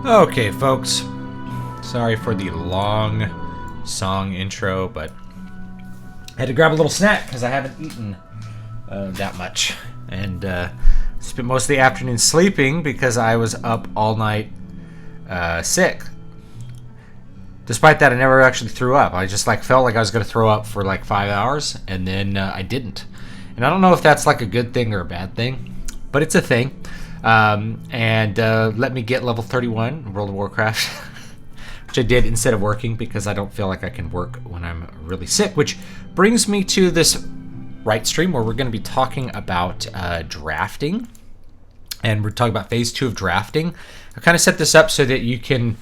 Okay, folks. Sorry for the long song intro, but I had to grab a little snack because I haven't eaten that much. And spent most of the afternoon sleeping because I was up all night sick. Despite that, I never actually threw up. I just felt like I was going to throw up for 5 hours, and then I didn't. And I don't know if that's a good thing or a bad thing, but it's a thing. And let me get level 31 in World of Warcraft, which I did instead of working because I don't feel like I can work when I'm really sick, which brings me to this Writestream where we're going to be talking about drafting, and we're talking about phase 2 of drafting. I kind of set this up so that you can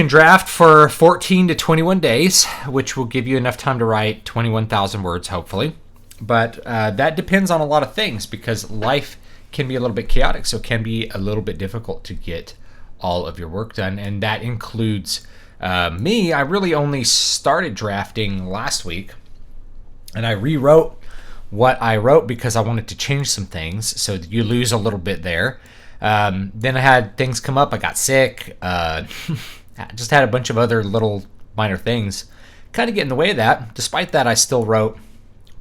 draft for 14 to 21 days, which will give you enough time to write 21,000 words, hopefully. But that depends on a lot of things because life can be a little bit chaotic, so it can be a little bit difficult to get all of your work done, and that includes me. I really only started drafting last week, and I rewrote what I wrote because I wanted to change some things, so you lose a little bit there. Then I had things come up. I got sick. I just had a bunch of other little minor things kind of get in the way of that. Despite that, I still wrote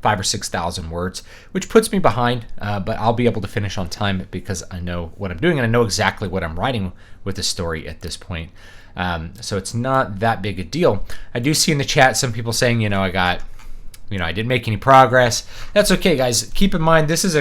5,000 or 6,000 words, which puts me behind, but I'll be able to finish on time because I know what I'm doing and I know exactly what I'm writing with the story at this point. So it's not that big a deal. I do see in the chat some people saying, I didn't make any progress. That's okay, guys. Keep in mind, this is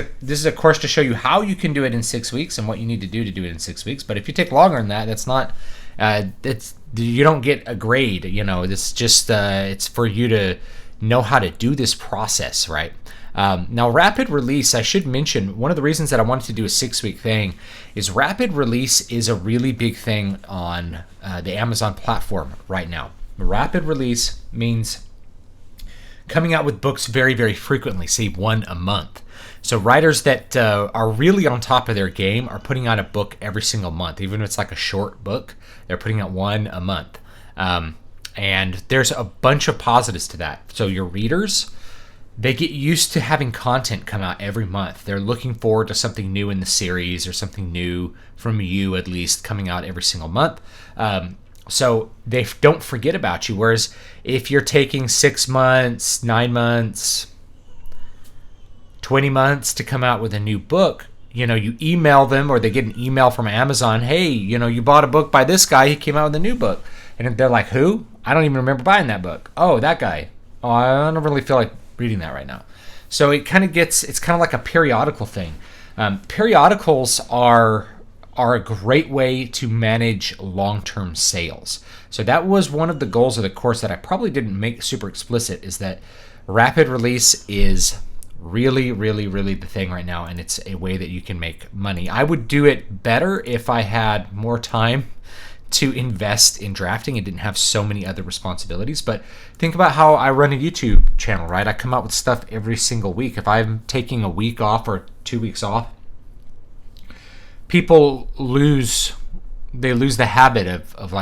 a course to show you how you can do it in 6 weeks and what you need to do it in 6 weeks. But if you take longer than that, that's not. You don't get a grade. It's just it's for you to know how to do this process, right? Now, rapid release, I should mention, one of the reasons that I wanted to do a 6-week thing is rapid release is a really big thing on the Amazon platform right now. Rapid release means coming out with books very, very frequently, say one a month. So writers that are really on top of their game are putting out a book every single month. Even if it's a short book, they're putting out one a month. And there's a bunch of positives to that. So your readers, they get used to having content come out every month. They're looking forward to something new in the series or something new from you, at least, coming out every single month. So they don't forget about you. Whereas if you're taking 6 months, 9 months, 20 months to come out with a new book, you email them or they get an email from Amazon, hey, you bought a book by this guy, he came out with a new book. And they're like, who? I don't even remember buying that book. Oh, that guy. Oh, I don't really feel like reading that right now. So it's kind of like a periodical thing. Periodicals are a great way to manage long-term sales. So that was one of the goals of the course that I probably didn't make super explicit, is that rapid release is really, really, really the thing right now, and it's a way that you can make money. I would do it better if I had more time to invest in drafting and didn't have so many other responsibilities. But think about how I run a YouTube channel, right? I come out with stuff every single week. If I'm taking a week off or 2 weeks off, people lose the habit of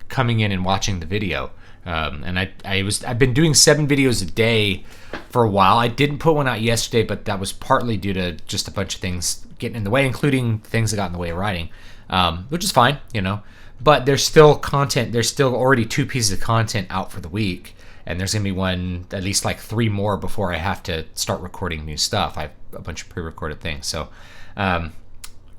coming in and watching the video. And I've been doing 7 videos a day for a while. I didn't put one out yesterday, but that was partly due to just a bunch of things getting in the way, including things that got in the way of writing, which is fine, But there's still content. There's still already 2 pieces of content out for the week, and there's gonna be at least 3 more before I have to start recording new stuff. I have a bunch of pre-recorded things. So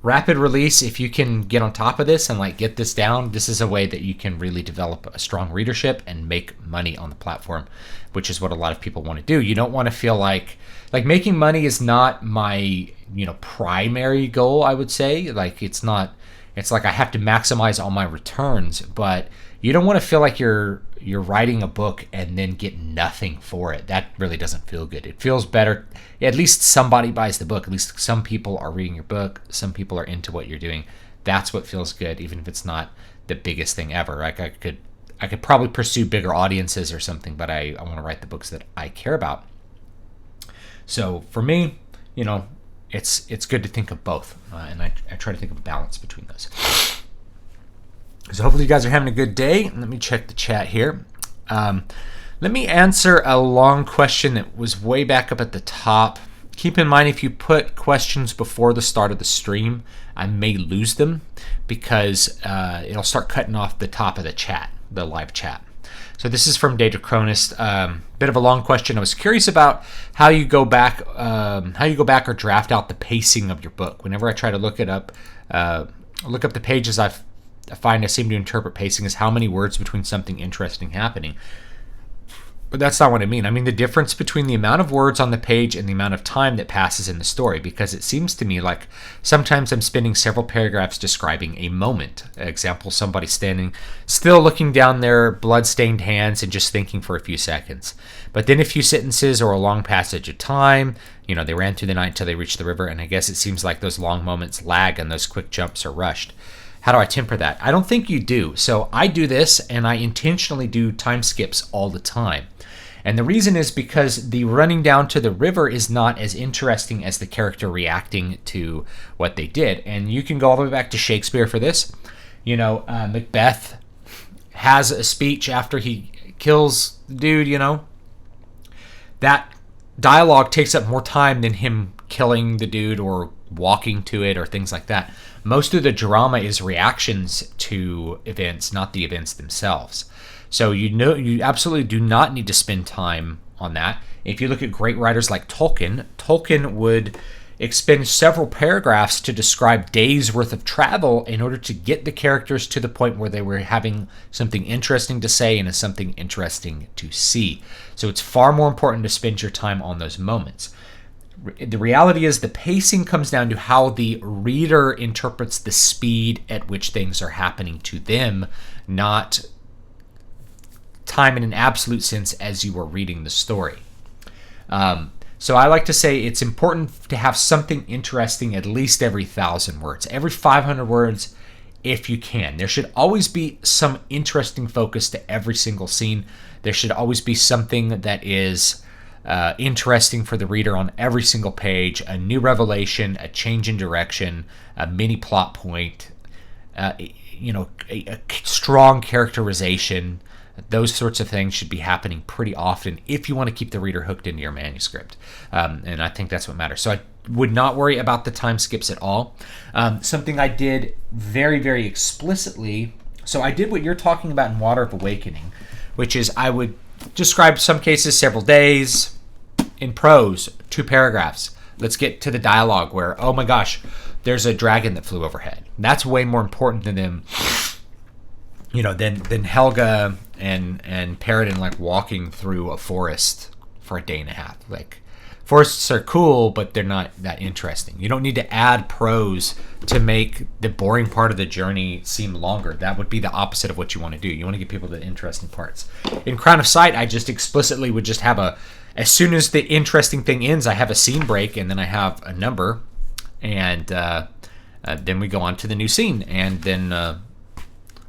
rapid release, if you can get on top of this and get this down, this is a way that you can really develop a strong readership and make money on the platform, which is what a lot of people want to do. You don't want to feel like making money is not my primary goal, I would say. It's like I have to maximize all my returns, but you don't want to feel like you're writing a book and then get nothing for it. That really doesn't feel good. It feels better. At least somebody buys the book. At least some people are reading your book. Some people are into what you're doing. That's what feels good, even if it's not the biggest thing ever. I could probably pursue bigger audiences or something, but I want to write the books that I care about. So for me, it's good to think of both, and I try to think of a balance between those. So hopefully you guys are having a good day. Let me check the chat here. Let me answer a long question that was way back up at the top. Keep in mind, if you put questions before the start of the stream, I may lose them because it'll start cutting off the top of the chat, the live chat. So this is from Data Cronist. Bit of a long question. I was curious about how you go back or draft out the pacing of your book. Whenever I try to look up the pages, I find I seem to interpret pacing as how many words between something interesting happening. But that's not what I mean. I mean the difference between the amount of words on the page and the amount of time that passes in the story, because it seems to me like sometimes I'm spending several paragraphs describing a moment. Example, somebody standing still looking down their blood-stained hands and just thinking for a few seconds. But then a few sentences or a long passage of time, they ran through the night until they reached the river, and I guess it seems like those long moments lag and those quick jumps are rushed. How do I temper that? I don't think you do. So I do this, and I intentionally do time skips all the time. And the reason is because the running down to the river is not as interesting as the character reacting to what they did. And you can go all the way back to Shakespeare for this. Macbeth has a speech after he kills the dude, That dialogue takes up more time than him killing the dude or walking to it or things like that. Most of the drama is reactions to events, not the events themselves. So you absolutely do not need to spend time on that. If you look at great writers like Tolkien would expend several paragraphs to describe days worth of travel in order to get the characters to the point where they were having something interesting to say and something interesting to see. So it's far more important to spend your time on those moments. The reality is the pacing comes down to how the reader interprets the speed at which things are happening to them, not time in an absolute sense as you are reading the story. So I like to say it's important to have something interesting at least every 1,000 words, every 500 words if you can. There should always be some interesting focus to every single scene. There should always be something that is interesting for the reader on every single page, a new revelation, a change in direction, a mini plot point, a strong characterization. Those sorts of things should be happening pretty often if you want to keep the reader hooked into your manuscript. And I think that's what matters. So I would not worry about the time skips at all. Something I did very, very explicitly. So I did what you're talking about in Water of Awakening, which is I would describe some cases several days. In prose, 2 paragraphs. Let's get to the dialogue where, oh my gosh, there's a dragon that flew overhead. That's way more important than them, than Helga and Paradin like walking through a forest for a day and a half. Like, forests are cool, but they're not that interesting. You don't need to add prose to make the boring part of the journey seem longer. That would be the opposite of what you want to do. You want to give people the interesting parts. In Crown of Sight, I just explicitly would just have as soon as the interesting thing ends, I have a scene break, and then I have a number, and then we go on to the new scene, and then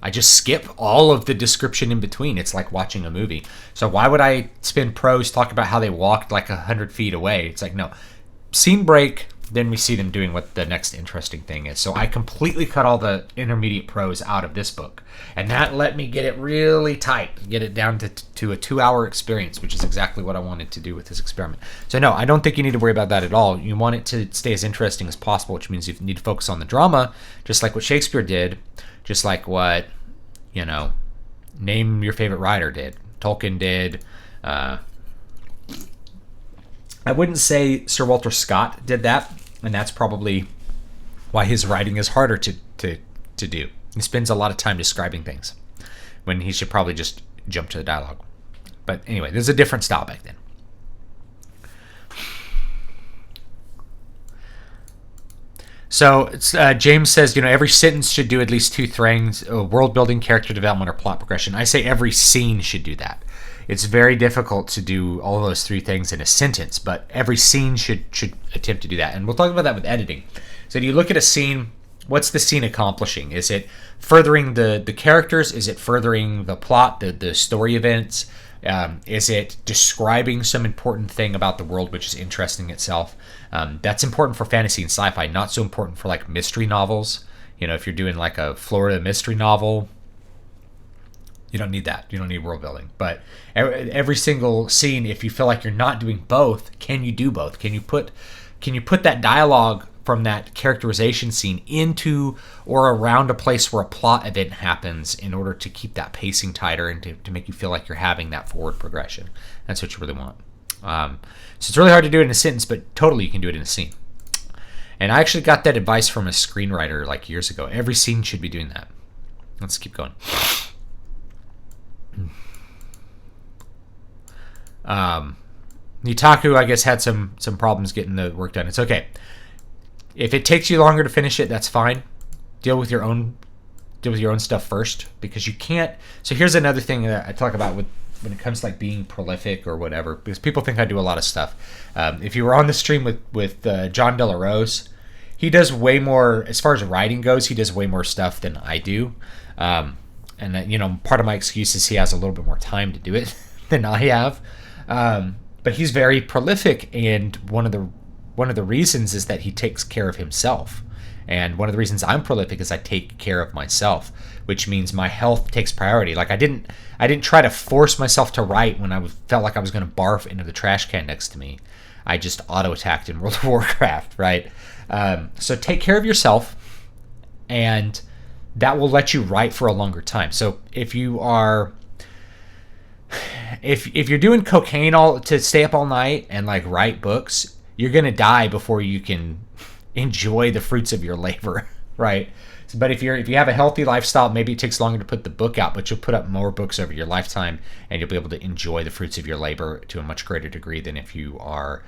I just skip all of the description in between. It's like watching a movie. So why would I spend prose talking about how they walked like 100 feet away? It's like, no. Scene break, then we see them doing what the next interesting thing is. So I completely cut all the intermediate prose out of this book. And that let me get it really tight, get it down to a 2-hour experience, which is exactly what I wanted to do with this experiment. So no, I don't think you need to worry about that at all. You want it to stay as interesting as possible, which means you need to focus on the drama, just like what Shakespeare did, just like what, name your favorite writer did. Tolkien did. I wouldn't say Sir Walter Scott did that, and that's probably why his writing is harder to do. He spends a lot of time describing things when he should probably just jump to the dialogue. But anyway, there's a different style back then. So James says, every sentence should do at least 2 things: world building, character development, or plot progression. I say every scene should do that. It's very difficult to do all those 3 things in a sentence, but every scene should attempt to do that. And we'll talk about that with editing. So do you look at a scene, what's the scene accomplishing? Is it furthering the characters? Is it furthering the plot, the story events? Is it describing some important thing about the world which is interesting itself? That's important for fantasy and sci-fi, not so important for like mystery novels. If you're doing like a Florida mystery novel, You don't need that. You don't need world building. But every single scene, if you feel like you're not doing both, can you do both? Can you put that dialogue from that characterization scene into or around a place where a plot event happens in order to keep that pacing tighter and to make you feel like you're having that forward progression? That's what you really want. So it's really hard to do it in a sentence, but totally you can do it in a scene. And I actually got that advice from a screenwriter like years ago. Every scene should be doing that. Let's keep going. Nitaku, I guess, had some problems getting the work done. It's okay. If it takes you longer to finish it, that's fine. Deal with your own stuff first, because you can't. So here's another thing that I talk about when it comes to like being prolific or whatever, because people think I do a lot of stuff. If you were on the stream with John De La Rose, he does way more as far as writing goes. He does way more stuff than I do, and that, part of my excuse is he has a little bit more time to do it than I have. But he's very prolific, and one of the reasons is that he takes care of himself. And one of the reasons I'm prolific is I take care of myself, which means my health takes priority. Like I didn't try to force myself to write when I felt like I was going to barf into the trash can next to me. I just auto-attacked in World of Warcraft, right? So take care of yourself, and that will let you write for a longer time. So if you're doing cocaine to stay up all night and like write books, you're going to die before you can enjoy the fruits of your labor, right? But if you have a healthy lifestyle, maybe it takes longer to put the book out, but you'll put up more books over your lifetime, and you'll be able to enjoy the fruits of your labor to a much greater degree than if you are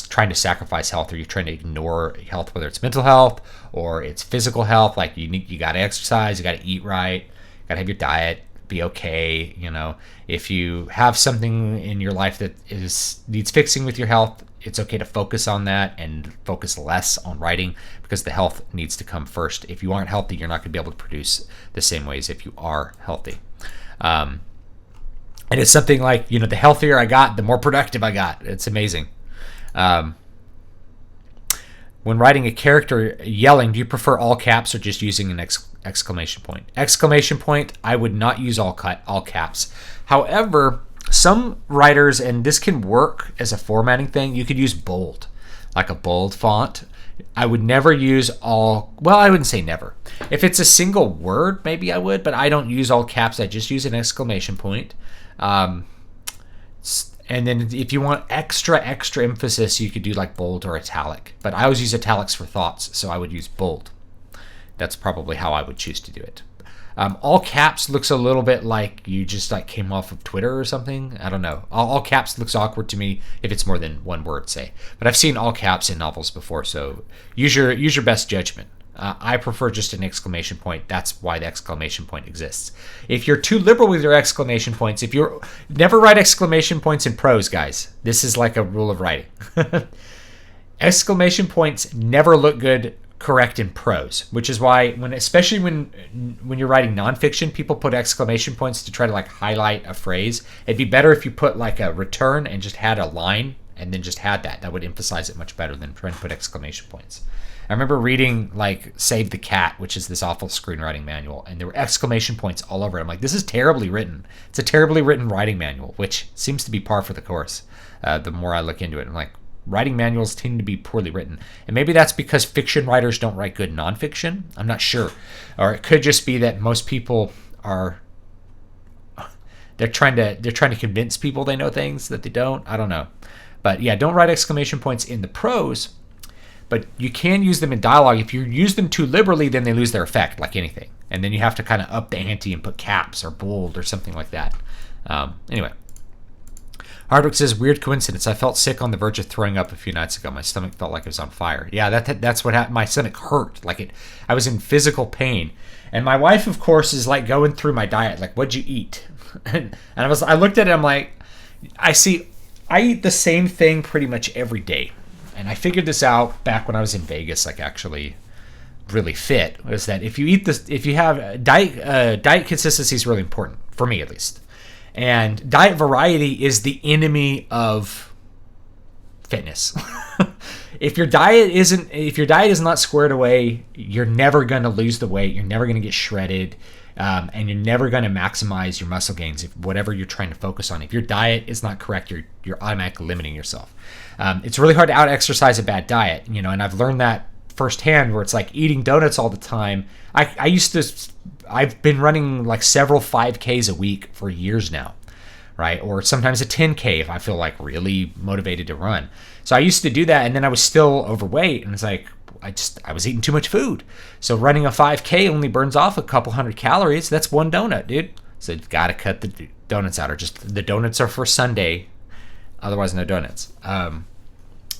trying to sacrifice health, or you're trying to ignore health, whether it's mental health or it's physical health. Like you got to exercise, you got to eat right, you got to have your diet be okay. If you have something in your life that needs fixing with your health, it's okay to focus on that and focus less on writing, because the health needs to come first. If you aren't healthy, you're not going to be able to produce the same way as if you are healthy. And it's something like, the healthier I got, the more productive I got. It's amazing. When writing a character yelling, do you prefer all caps or just using an exclamation point? Exclamation point, I would not use all caps. However, some writers, and this can work as a formatting thing, you could use bold, like a bold font. I would never use I wouldn't say never. If it's a single word, maybe I would, but I don't use all caps. I just use an exclamation point. And then if you want extra emphasis, you could do like bold or italic. But I always use italics for thoughts, so I would use bold. That's probably how I would choose to do it. All caps looks a little bit like you just like came off of Twitter or something. I don't know. All caps looks awkward to me if it's more than one word, say. But I've seen all caps in novels before, so use your best judgment. I prefer just an exclamation point. That's why the exclamation point exists. If you're too liberal with your exclamation points, never write exclamation points in prose, guys. This is like a rule of writing. Exclamation points never look good correct in prose, which is why especially when you're writing nonfiction, people put exclamation points to try to like highlight a phrase. It'd be better if you put like a return and just had a line and then just had that. That would emphasize it much better than trying to put exclamation points. I remember reading like Save the Cat, which is this awful screenwriting manual, and there were exclamation points all over it. I'm like, this is terribly written. It's a terribly written writing manual, which seems to be par for the course. The more I look into it, I'm like, writing manuals tend to be poorly written. And maybe that's because fiction writers don't write good nonfiction. I'm not sure. Or it could just be that most people they're trying to convince people they know things that they don't. I don't know. But yeah, don't write exclamation points in the prose. But you can use them in dialogue. If you use them too liberally, then they lose their effect, like anything. And then you have to kind of up the ante and put caps or bold or something like that. Anyway. Hardwick says, weird coincidence. I felt sick on the verge of throwing up a few nights ago. My stomach felt like it was on fire. Yeah, that's what happened. My stomach hurt. I was in physical pain. And my wife, of course, is like going through my diet. Like, what'd you eat? and I looked at it. I'm like, I eat the same thing pretty much every day. And I figured this out back when I was in Vegas, like actually really fit, was that if you have diet consistency is really important, for me at least. And diet variety is the enemy of fitness. If your diet is not squared away, you're never going to lose the weight. You're never going to get shredded. And you're never going to maximize your muscle gains if whatever you're trying to focus on. If your diet is not correct, you're automatically limiting yourself. It's really hard to out-exercise a bad diet, and I've learned that firsthand, where it's like eating donuts all the time. I've been running like several 5Ks a week for years now, right? Or sometimes a 10K if I feel like really motivated to run. So I used to do that, and then I was still overweight, and it's like, I was eating too much food. So running a 5K only burns off a couple hundred calories. That's one donut, dude. So you've got to cut the donuts out, or just the donuts are for Sunday. Otherwise, no donuts.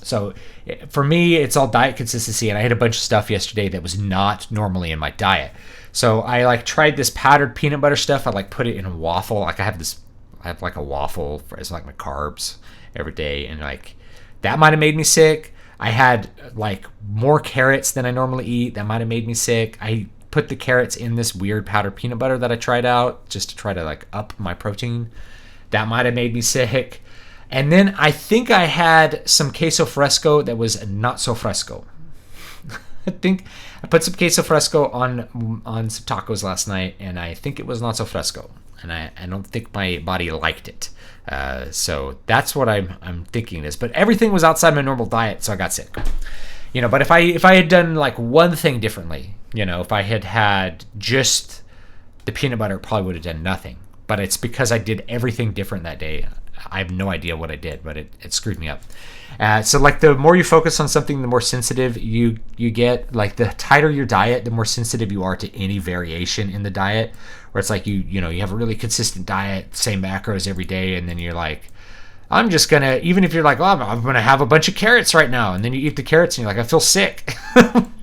So for me, it's all diet consistency. And I had a bunch of stuff yesterday that was not normally in my diet. So I tried this powdered peanut butter stuff. I put it in a waffle. I have like a waffle as like my carbs every day. And that might've made me sick. I had more carrots than I normally eat. That might have made me sick. I put the carrots in this weird powdered peanut butter that I tried out just to try to up my protein. That might have made me sick. And then I think I had some queso fresco that was not so fresco. I think I put some queso fresco on some tacos last night, and I think it was not so fresco. And I don't think my body liked it. So that's what I'm thinking it is. But everything was outside my normal diet, so I got sick. But if I had done one thing differently, if I had just the peanut butter, it probably would have done nothing. But it's because I did everything different that day. I have no idea what I did, but it screwed me up. So the more you focus on something, the more sensitive you get. The tighter your diet, the more sensitive you are to any variation in the diet. Where it's you have a really consistent diet, same macros every day, and then you're I'm just gonna, even if you're I'm gonna have a bunch of carrots right now, and then you eat the carrots and you're I feel sick.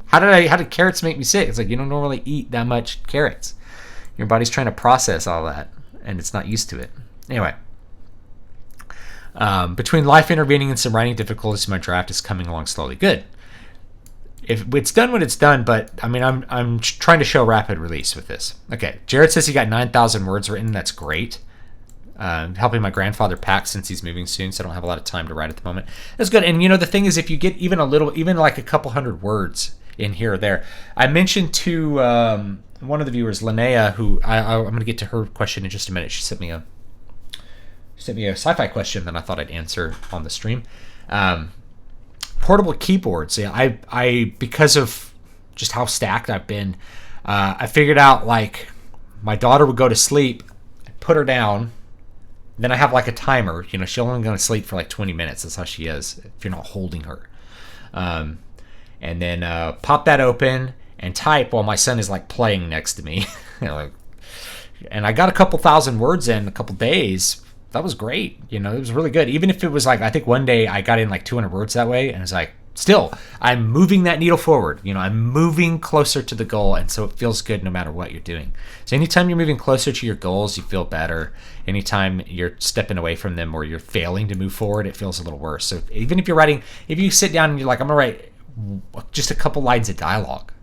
How did carrots make me sick? It's you don't normally eat that much carrots. Your body's trying to process all that, and it's not used to it. Anyway. Between life intervening and some writing difficulties, my draft is coming along slowly. Good. If it's done when it's done, but I'm trying to show rapid release with this. Okay, Jared says he got 9,000 words written. That's great. Helping my grandfather pack since he's moving soon, so I don't have a lot of time to write at the moment. That's good. And the thing is, if you get even a couple hundred words in here or there, I mentioned to one of the viewers, Linnea, who I'm going to get to her question in just a minute. She sent me a sci-fi question that I thought I'd answer on the stream. Portable keyboards. Yeah, I because of just how stacked I've been, I figured out my daughter would go to sleep, I'd put her down, then I have a timer. She's only going to sleep for 20 minutes. That's how she is if you're not holding her. And then pop that open and type while my son is playing next to me. And I got a couple thousand words in a couple days. That was great. It was really good. Even if it was I think one day I got in 200 words that way, and it's still, I'm moving that needle forward. I'm moving closer to the goal, and so it feels good no matter what you're doing. So anytime you're moving closer to your goals, you feel better. Anytime you're stepping away from them or you're failing to move forward, it feels a little worse. So even if you're writing, if you sit down and you're I'm going to write just a couple lines of dialogue,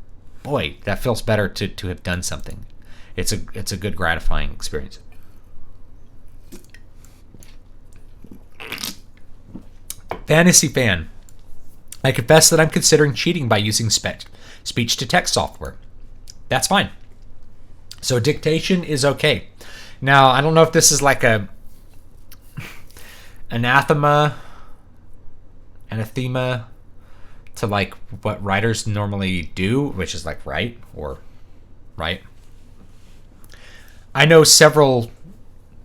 boy, that feels better to have done something. It's a good, gratifying experience. Fantasy fan. I confess that I'm considering cheating by using speech-to-text software. That's fine. So dictation is okay. Now, I don't know if this is a anathema to what writers normally do, which is write or write. I know several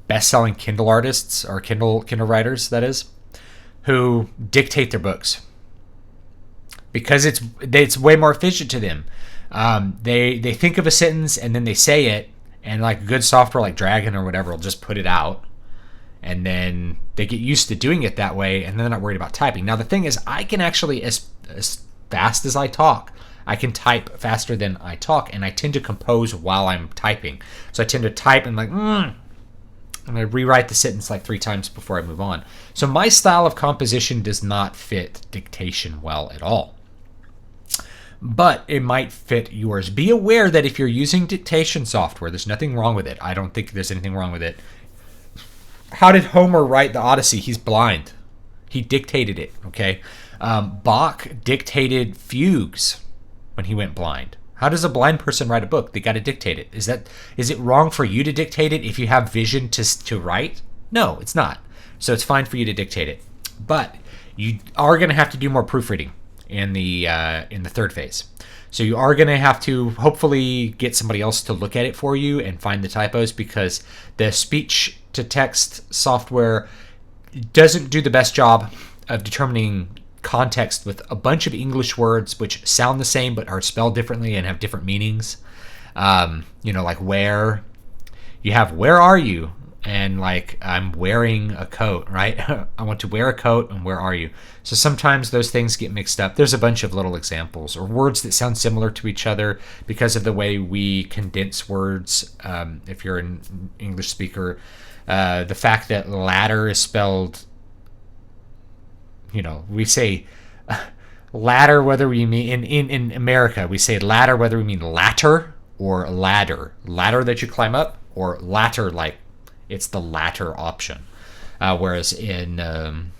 best-selling Kindle artists, or Kindle writers, that is, who dictate their books because it's way more efficient to them. They think of a sentence and then they say it, and good software like Dragon or whatever will just put it out, and then they get used to doing it that way, and they're not worried about typing. Now the thing is, I can actually, as fast as I talk, I can type faster than I talk, and I tend to compose while I'm typing. So I tend to type and and I rewrite the sentence 3 times before I move on. So my style of composition does not fit dictation well at all. But it might fit yours. Be aware that if you're using dictation software, there's nothing wrong with it. I don't think there's anything wrong with it. How did Homer write the Odyssey? He's blind. He dictated it, okay? Bach dictated fugues when he went blind. How does a blind person write a book? They got to dictate it. Is it wrong for you to dictate it if you have vision to write? No, it's not. So it's fine for you to dictate it. But you are going to have to do more proofreading in the third phase. So you are going to have to hopefully get somebody else to look at it for you and find the typos, because the speech to text software doesn't do the best job of determining context with a bunch of English words which sound the same but are spelled differently and have different meanings. Like where. You have where are you? And like, I'm wearing a coat, right? I want to wear a coat, and where are you? So sometimes those things get mixed up. There's a bunch of little examples, or words that sound similar to each other because of the way we condense words. If you're an English speaker, the fact that ladder is spelled, we say ladder whether we mean, in America, we say ladder whether we mean latter or ladder. Ladder that you climb up, or latter like it's the latter option. Whereas in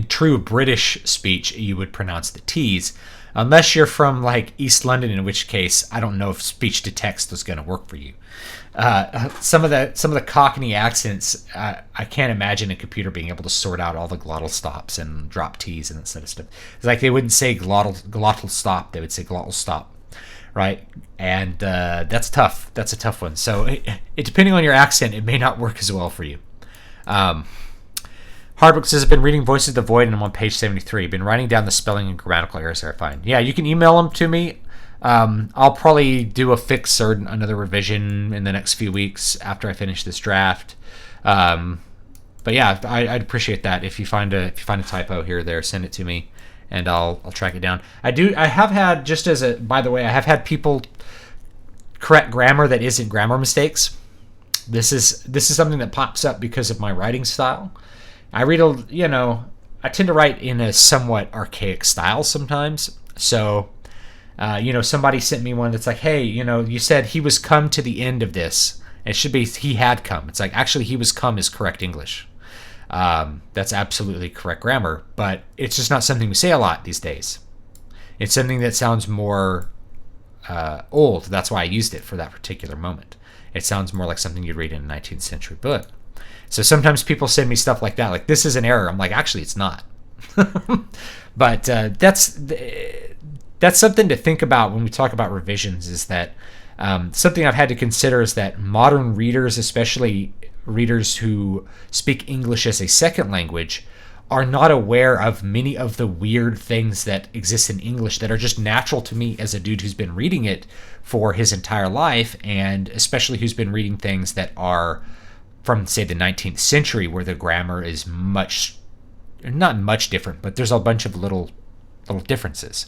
true British speech, you would pronounce the T's, unless you're from like East London, in which case I don't know if speech to text is going to work for you. Some of the Cockney accents, I can't imagine a computer being able to sort out all the glottal stops and drop T's and that sort of stuff. It's like they wouldn't say glottal stop; they would say glottal stop. Right, and that's tough. That's a tough one. So, depending on your accent, it may not work as well for you. Hardbook says, I've been reading Voices of the Void, and I'm on page 73. Been writing down the spelling and grammatical errors that I find. Yeah, you can email them to me. I'll probably do a fix or another revision in the next few weeks after I finish this draft. But yeah, I'd appreciate that. If you find a typo here or there, send it to me, and I'll track it down. I have had, just as a, by the way, I have had people correct grammar that isn't grammar mistakes. This is something that pops up because of my writing style. I tend to write in a somewhat archaic style sometimes. So, somebody sent me one that's like, hey, you said he was come to the end of this. It should be he had come. It's like, actually, he was come is correct English. That's absolutely correct grammar, but it's just not something we say a lot these days. It's something that sounds more old. That's why I used it for that particular moment. It sounds more like something you'd read in a 19th century book. So sometimes people send me stuff like that, like, this is an error. I'm like, actually, it's not. But that's something to think about when we talk about revisions, is that something I've had to consider is that modern readers, especially readers who speak English as a second language, are not aware of many of the weird things that exist in English that are just natural to me as a dude who's been reading it for his entire life, and especially who's been reading things that are from, say, the 19th century, where the grammar is not much different, but there's a bunch of little differences.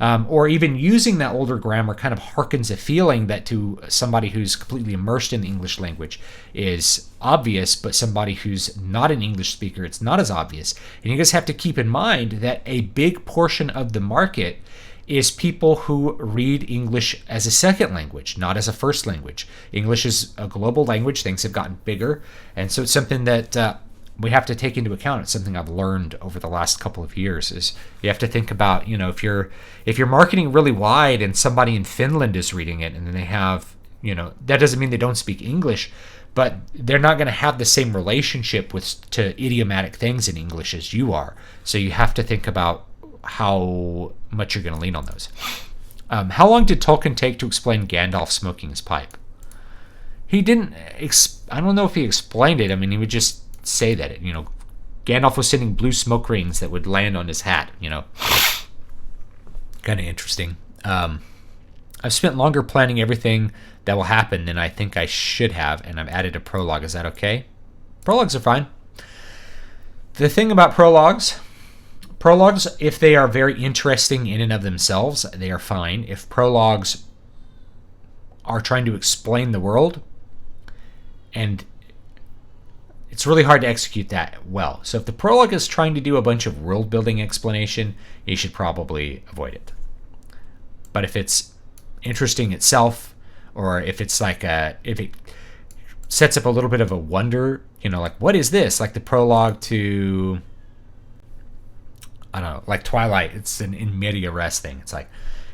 Or even using that older grammar kind of harkens a feeling that to somebody who's completely immersed in the English language is obvious, but somebody who's not an English speaker, it's not as obvious. And you guys have to keep in mind that a big portion of the market is people who read English as a second language, not as a first language. English is a global language. Things have gotten bigger. And so it's something that we have to take into account. It's something I've learned over the last couple of years, is you have to think about, if you're marketing really wide and somebody in Finland is reading it, and then they have, that doesn't mean they don't speak English, but they're not going to have the same relationship to idiomatic things in English as you are. So you have to think about how much you're going to lean on those. How long did Tolkien take to explain Gandalf smoking his pipe? He didn't, I don't know if he explained it. I mean, he would just say that, Gandalf was sending blue smoke rings that would land on his hat, Kind of interesting. I've spent longer planning everything that will happen than I think I should have, and I've added a prologue. Is that okay? Prologues are fine. The thing about prologues, if they are very interesting in and of themselves, they are fine. If prologues are trying to explain the world, and it's really hard to execute that well. So if the prologue is trying to do a bunch of world building explanation, you should probably avoid it. But if it's interesting itself, or if it's like if it sets up a little bit of a wonder, like, what is this? Like the prologue to I don't know, like Twilight, it's an in media res thing. It's like,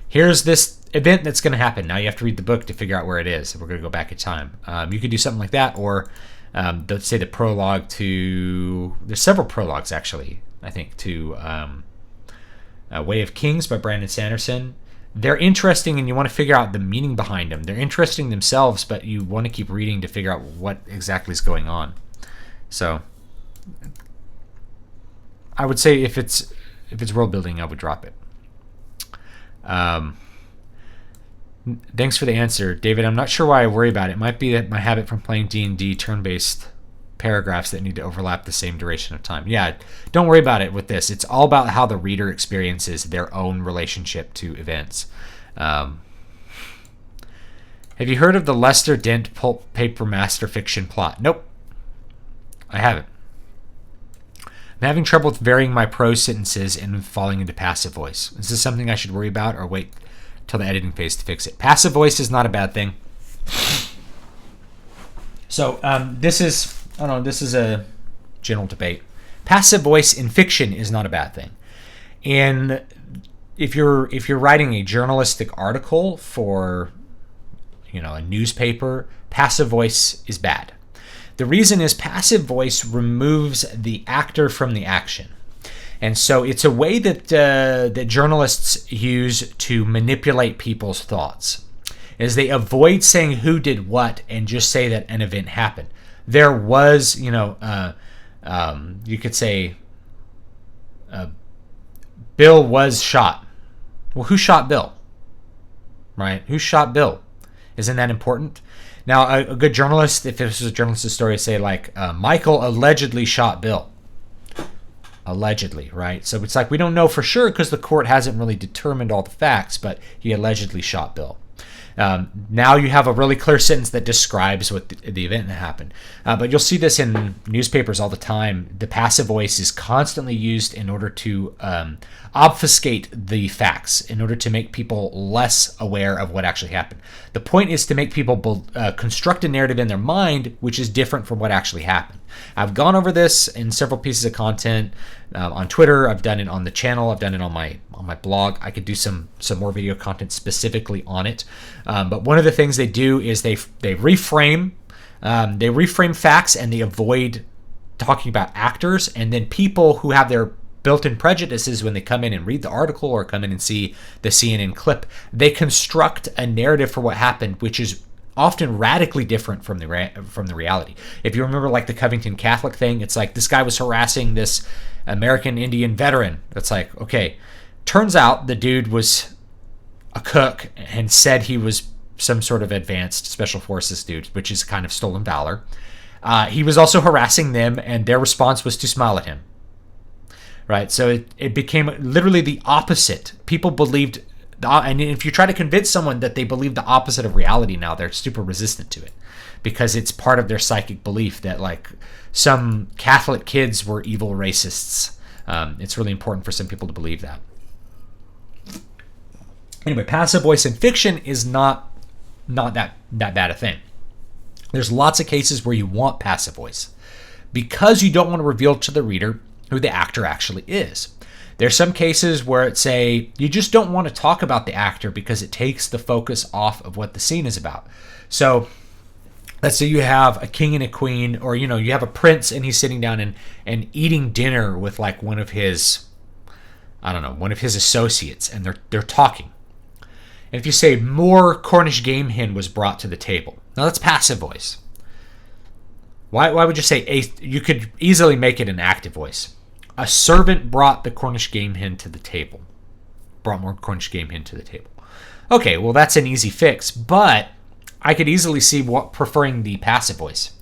here's this event that's going to happen. Now you have to read the book to figure out where it is. We're going to go back in time. You could do something like that, or let's say the prologue to... There's several prologues, actually, I think, to Way of Kings by Brandon Sanderson. They're interesting, and you want to figure out the meaning behind them. They're interesting themselves, but you want to keep reading to figure out what exactly is going on. So I would say if it's world building, I would drop it. Thanks for the answer, David. I'm not sure why I worry about it. It might be that my habit from playing D&D turn-based paragraphs that need to overlap the same duration of time. Yeah, don't worry about it with this. It's all about how the reader experiences their own relationship to events. Have you heard of the Lester Dent pulp paper master fiction plot? Nope, I haven't. I'm having trouble with varying my prose sentences and falling into passive voice. Is this something I should worry about, or wait till the editing phase to fix it? Passive voice is not a bad thing. So this is a general debate. Passive voice in fiction is not a bad thing. And if you're writing a journalistic article for, a newspaper, passive voice is bad. The reason is passive voice removes the actor from the action. And so it's a way that journalists use to manipulate people's thoughts, is they avoid saying who did what and just say that an event happened. There was, you could say Bill was shot. Well, who shot Bill? Right? Who shot Bill? Isn't that important? Now, a good journalist, if this was a journalist's story, say like, Michael allegedly shot Bill. Allegedly, right? So it's like, we don't know for sure because the court hasn't really determined all the facts, but he allegedly shot Bill. Now you have a really clear sentence that describes what the event that happened. But you'll see this in newspapers all the time. The passive voice is constantly used in order to obfuscate the facts, in order to make people less aware of what actually happened. The point is to make people construct a narrative in their mind which is different from what actually happened. I've gone over this in several pieces of content on Twitter. I've done it on the channel. I've done it on my blog. I could do some more video content specifically on it. But one of the things they do is they reframe facts, and they avoid talking about actors. And then people who have their built-in prejudices, when they come in and read the article or come in and see the CNN clip, they construct a narrative for what happened, which is often radically different from the reality. If you remember, like the Covington Catholic thing, it's like this guy was harassing this American Indian veteran. It's like, okay, turns out the dude was a cook and said he was some sort of advanced special forces dude, which is kind of stolen valor. He was also harassing them, and their response was to smile at him. Right? So it became literally the opposite. People believed, and if you try to convince someone that they believe the opposite of reality now, they're super resistant to it, because it's part of their psychic belief that like some Catholic kids were evil racists. It's really important for some people to believe that. Anyway, passive voice in fiction is not that bad a thing. There's lots of cases where you want passive voice because you don't want to reveal to the reader who the actor actually is. There's some cases where it's you just don't want to talk about the actor because it takes the focus off of what the scene is about. So let's say you have a king and a queen, or you have a prince and he's sitting down and eating dinner with like one of his associates, and they're talking. And if you say more Cornish game hen was brought to the table, now that's passive voice. Why would you say you could easily make it an active voice? A servant brought the Cornish game hen to the table. Brought more Cornish game hen to the table. Okay, well that's an easy fix, but I could easily see preferring the passive voice,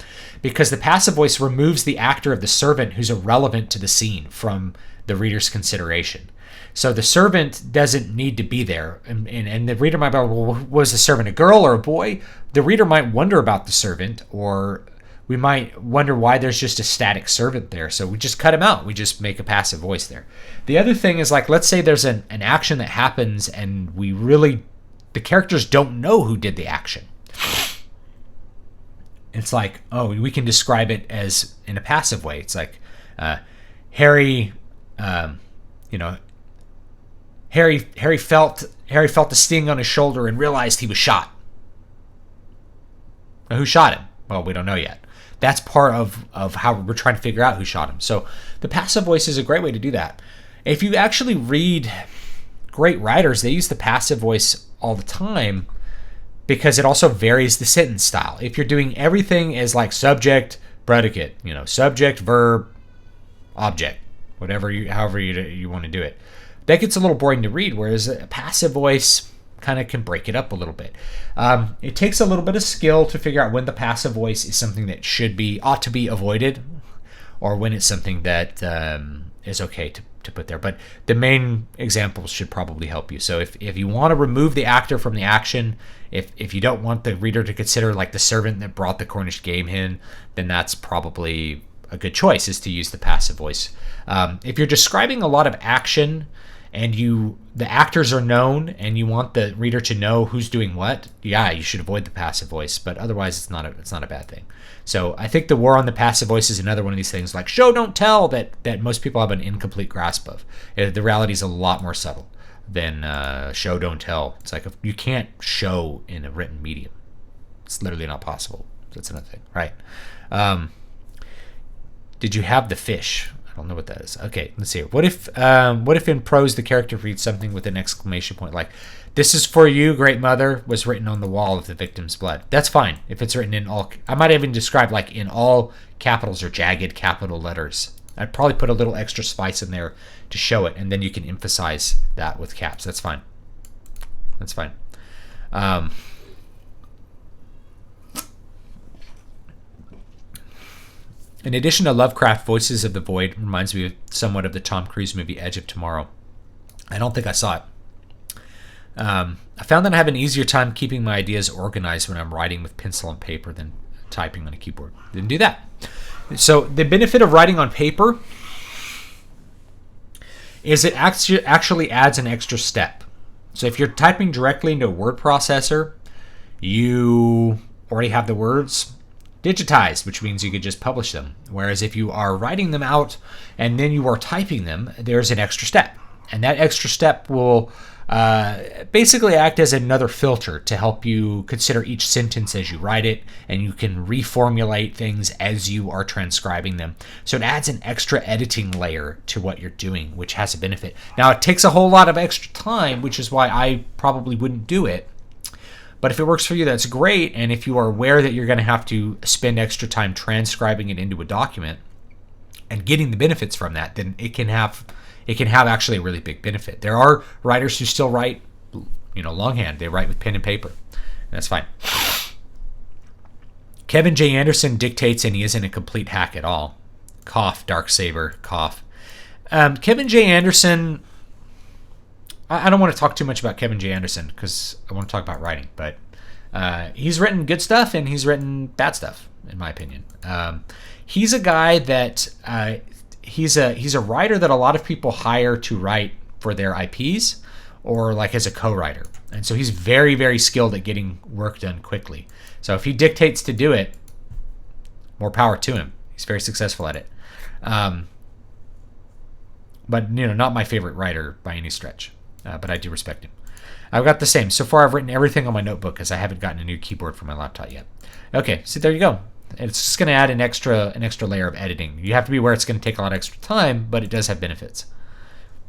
because the passive voice removes the actor of the servant who's irrelevant to the scene from the reader's consideration. So the servant doesn't need to be there, and the reader might be, well, was the servant a girl or a boy? The reader might wonder about the servant, or we might wonder why there's just a static servant there. So we just cut him out. We just make a passive voice there. The other thing is, like, let's say there's an action that happens and the characters don't know who did the action. It's like, we can describe it as in a passive way. It's like Harry Harry felt the sting on his shoulder and realized he was shot. Now, who shot him? Well, we don't know yet. That's part of how we're trying to figure out who shot him. So the passive voice is a great way to do that. If you actually read great writers, they use the passive voice all the time because it also varies the sentence style. If you're doing everything as like subject, predicate, subject, verb, object, however you want to do it, that gets a little boring to read, whereas a passive voice kind of can break it up a little bit. It takes a little bit of skill to figure out when the passive voice is something that ought to be avoided, or when it's something that is okay to put there. But the main examples should probably help you. So if you want to remove the actor from the action, if you don't want the reader to consider like the servant that brought the Cornish game hen, then that's probably a good choice, is to use the passive voice. If you're describing a lot of action and the actors are known and you want the reader to know who's doing what, yeah, you should avoid the passive voice. But otherwise, it's not a bad thing. So I think the war on the passive voice is another one of these things like show, don't tell, that most people have an incomplete grasp of. The reality is a lot more subtle than show, don't tell. It's like you can't show in a written medium. It's literally not possible. That's another thing, right? Did you have the fish? I don't know what that is. Okay, let's see. What if in prose the character reads something with an exclamation point, like "This is for you, great mother," was written on the wall of the victim's blood? That's fine if it's written in all. I might even describe like in all capitals or jagged capital letters. I'd probably put a little extra spice in there to show it, and then you can emphasize that with caps. That's fine. That's fine. In addition to Lovecraft, Voices of the Void reminds me somewhat of the Tom Cruise movie Edge of Tomorrow. I don't think I saw it. I found that I have an easier time keeping my ideas organized when I'm writing with pencil and paper than typing on a keyboard. Didn't do that. So the benefit of writing on paper is it actually adds an extra step. So if you're typing directly into a word processor, you already have the words digitized, which means you could just publish them. Whereas if you are writing them out and then you are typing them, there's an extra step. And that extra step will basically act as another filter to help you consider each sentence as you write it, and you can reformulate things as you are transcribing them. So it adds an extra editing layer to what you're doing, which has a benefit. Now, it takes a whole lot of extra time, which is why I probably wouldn't do it. But if it works for you, that's great. And if you are aware that you're going to have to spend extra time transcribing it into a document and getting the benefits from that, then it can have actually a really big benefit. There are writers who still write, longhand. They write with pen and paper. And that's fine. Kevin J. Anderson dictates, and he isn't a complete hack at all. Cough, Darksaber, cough. Kevin J. Anderson, I don't want to talk too much about Kevin J. Anderson because I want to talk about writing, but he's written good stuff and he's written bad stuff, in my opinion. He's a guy that he's a writer that a lot of people hire to write for their IPs or like as a co-writer. And so he's very, very skilled at getting work done quickly. So if he dictates to do it, more power to him. He's very successful at it. But not my favorite writer by any stretch. But I do respect him. I've got the same. So far, I've written everything on my notebook because I haven't gotten a new keyboard for my laptop yet. Okay, so there you go. It's just going to add an extra layer of editing. You have to be aware it's going to take a lot of extra time, but it does have benefits.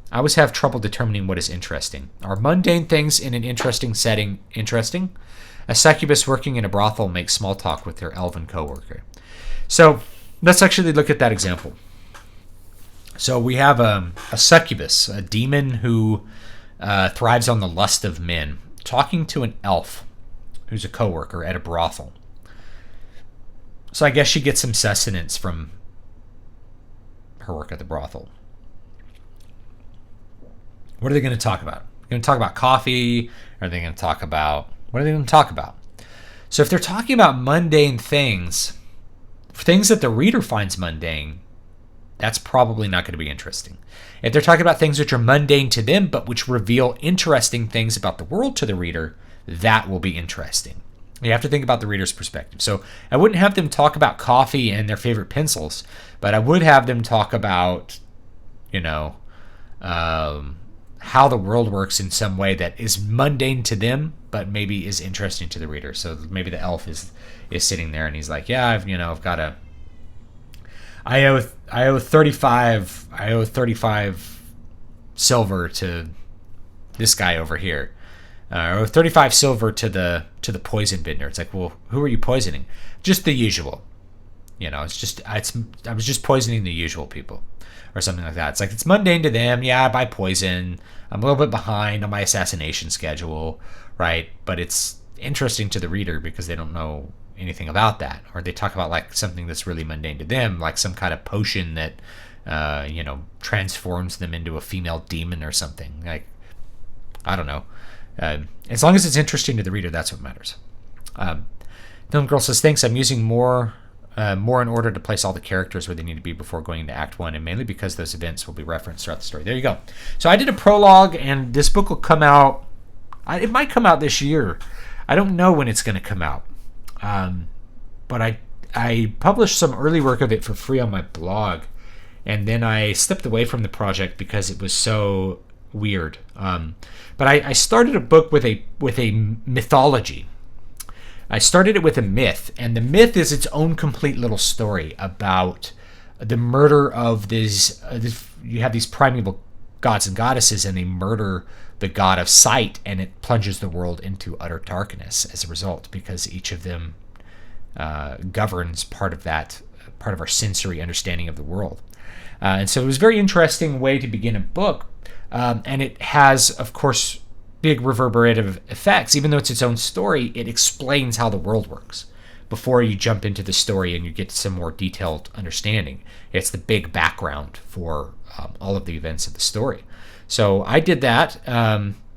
I always have trouble determining what is interesting. Are mundane things in an interesting setting interesting? A succubus working in a brothel makes small talk with their elven coworker. So let's actually look at that example. So we have a succubus, a demon who thrives on the lust of men, talking to an elf who's a coworker at a brothel. So I guess she gets some sustenance from her work at the brothel. What are they going to talk about? They're going to talk about coffee? Are they going to talk about... What are they going to talk about? So if they're talking about mundane things that the reader finds mundane, that's probably not going to be interesting. If they're talking about things which are mundane to them, but which reveal interesting things about the world to the reader, that will be interesting. You have to think about the reader's perspective. So I wouldn't have them talk about coffee and their favorite pencils, but I would have them talk about, how the world works in some way that is mundane to them, but maybe is interesting to the reader. So maybe the elf is sitting there and he's like, yeah, I've got a, I owe 35 silver to this guy over here. Or 35 silver to the poison vendor. It's like, well, who are you poisoning? Just the usual. I was just poisoning the usual people, or something like that. It's like, it's mundane to them. Yeah, I buy poison. I'm a little bit behind on my assassination schedule, right? But it's interesting to the reader because they don't know anything about that, or they talk about like something that's really mundane to them, like some kind of potion that transforms them into a female demon or something. Like, I don't know. As long as it's interesting to the reader, that's what matters. Dylan Girl says, thanks. I'm using more in order to place all the characters where they need to be before going into Act 1, and mainly because those events will be referenced throughout the story. There you go. So I did a prologue, and this book will come out. It might come out this year. I don't know when it's going to come out. But I published some early work of it for free on my blog, and then I stepped away from the project because it was so weird. But I started a book with a mythology. I started it with a myth, and the myth is its own complete little story about the murder of these. You have these primeval gods and goddesses, and they murder the god of sight, and it plunges the world into utter darkness as a result, because each of them governs part of our sensory understanding of the world. And so it was a very interesting way to begin a book. And it has, of course, big reverberative effects. Even though it's its own story, it explains how the world works before you jump into the story and you get some more detailed understanding. It's the big background for all of the events of the story. So I did that,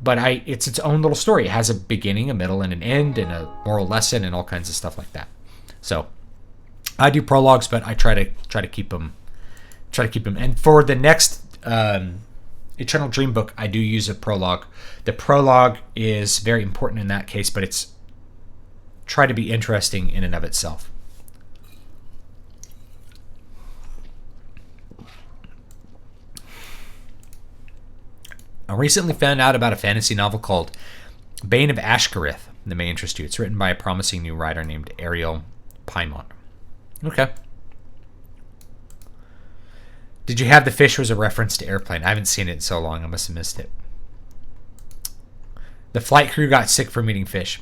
but it's its own little story. It has a beginning, a middle, and an end, and a moral lesson, and all kinds of stuff like that. So I do prologues, but I try to keep them. And for the next Eternal Dream book, I do use a prologue. The prologue is very important in that case, but it's try to be interesting in and of itself. I recently found out about a fantasy novel called Bane of Ashkareth that may interest you. It's written by a promising new writer named Ariel Pymont. Okay. Did you have the fish was a reference to Airplane? I haven't seen it in so long. I must have missed it. The flight crew got sick from eating fish.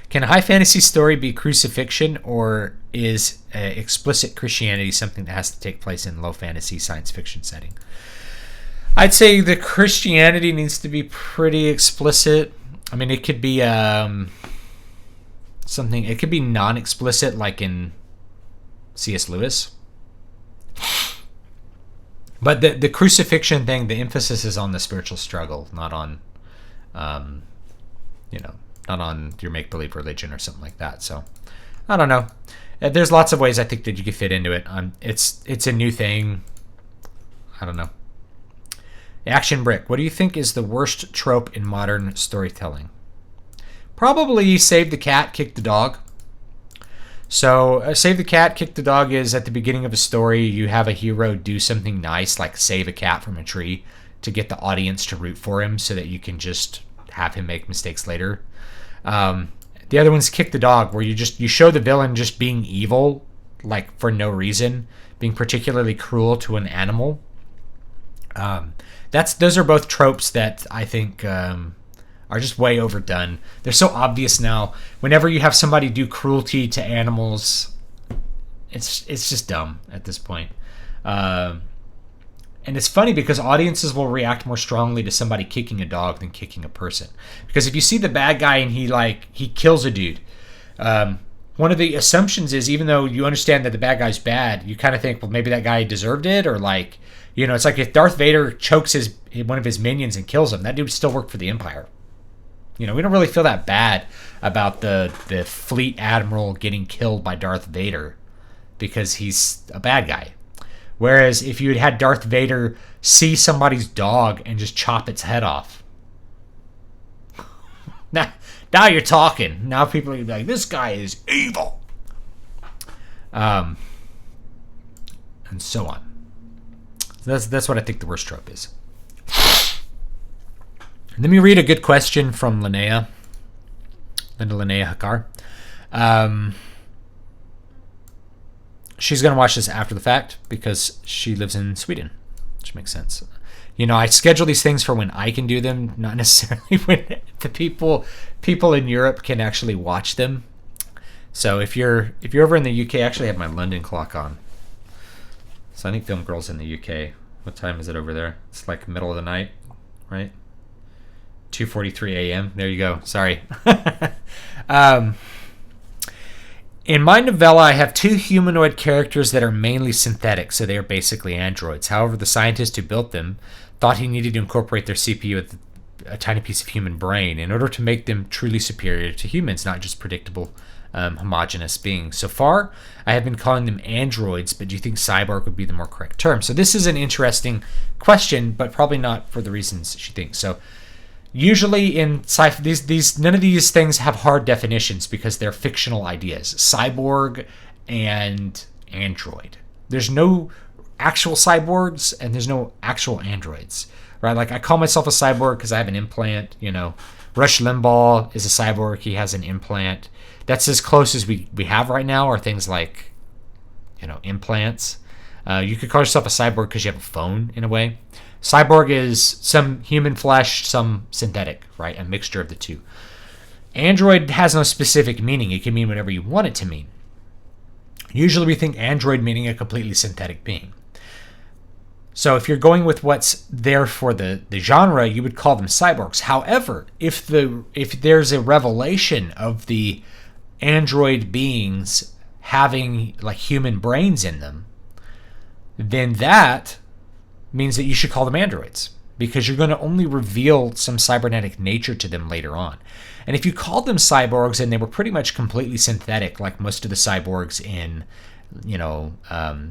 Can a high fantasy story be crucifixion, or is explicit Christianity something that has to take place in low fantasy science fiction setting? I'd say the Christianity needs to be pretty explicit. I mean, it could be something. It could be non-explicit, like in C.S. Lewis. But the crucifixion thing, the emphasis is on the spiritual struggle, not on, not on your make-believe religion or something like that. So, I don't know. There's lots of ways I think that you could fit into it. It's a new thing. I don't know. Action Brick. What do you think is the worst trope in modern storytelling? Probably save the cat, kick the dog. So, save the cat, kick the dog is at the beginning of a story, you have a hero do something nice, like save a cat from a tree, to get the audience to root for him so that you can just have him make mistakes later. The other one's kick the dog, where you show the villain just being evil, like for no reason, being particularly cruel to an animal. Those are both tropes that I think are just way overdone. They're so obvious now. Whenever you have somebody do cruelty to animals, it's just dumb at this point. And it's funny because audiences will react more strongly to somebody kicking a dog than kicking a person. Because if you see the bad guy and he kills a dude, one of the assumptions is, even though you understand that the bad guy's bad, you kind of think, well, maybe that guy deserved it, or like, it's like if Darth Vader chokes one of his minions and kills him, that dude would still work for the Empire. We don't really feel that bad about the fleet admiral getting killed by Darth Vader because he's a bad guy. Whereas if you had Darth Vader see somebody's dog and just chop its head off, now you're talking. Now people are gonna be like, this guy is evil. And so on. So that's what I think the worst trope is. Let me read a good question from Linda Linnea Hakar. She's going to watch this after the fact because she lives in Sweden, which makes sense. I schedule these things for when I can do them, not necessarily when the people in Europe can actually watch them. So if you're over in the UK, I actually have my London clock on. So I think Film Girl's in the UK. What time is it over there? It's like middle of the night, right? 2:43 a.m. There you go. Sorry. In my novella, I have 2 humanoid characters that are mainly synthetic, so they are basically androids. However, the scientist who built them thought he needed to incorporate their CPU with a tiny piece of human brain in order to make them truly superior to humans, not just predictable, homogeneous beings. So far, I have been calling them androids, but do you think cyborg would be the more correct term? So this is an interesting question, but probably not for the reasons she thinks. So usually in sci-fi, none of these things have hard definitions because they're fictional ideas. Cyborg and android. There's no actual cyborgs and there's no actual androids, right? Like I call myself a cyborg because I have an implant. Rush Limbaugh is a cyborg. He has an implant. That's as close as we have right now are things like, implants. You could call yourself a cyborg because you have a phone in a way. Cyborg is some human flesh, some synthetic, right? A mixture of the two. Android has no specific meaning. It can mean whatever you want it to mean. Usually we think android meaning a completely synthetic being. So if you're going with what's there for the genre, you would call them cyborgs. However, if there's a revelation of the android beings having like human brains in them, then that means that you should call them androids because you're going to only reveal some cybernetic nature to them later on. And if you called them cyborgs and they were pretty much completely synthetic, like most of the cyborgs in, Gundam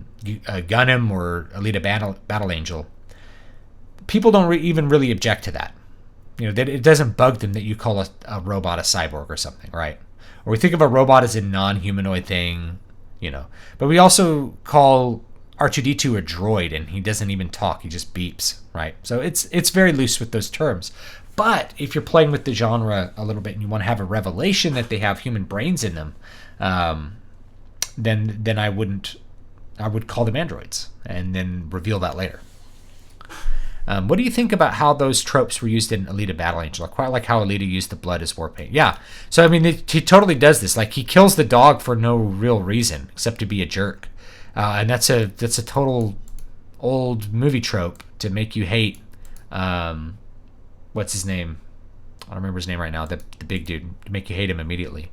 or Alita Battle Angel, people don't even really object to that. That it doesn't bug them that you call a robot a cyborg or something, right? Or we think of a robot as a non-humanoid thing, But we also call R2-D2 a droid, and he doesn't even talk. He just beeps, right? So it's very loose with those terms. But if you're playing with the genre a little bit and you want to have a revelation that they have human brains in them, then I would call them androids and then reveal that later. What do you think about how those tropes were used in Alita Battle Angel? I quite like how Alita used the blood as war paint. Yeah. So, he totally does this. Like, he kills the dog for no real reason except to be a jerk. And that's a total old movie trope to make you hate, what's his name? I don't remember his name right now, the big dude, to make you hate him immediately.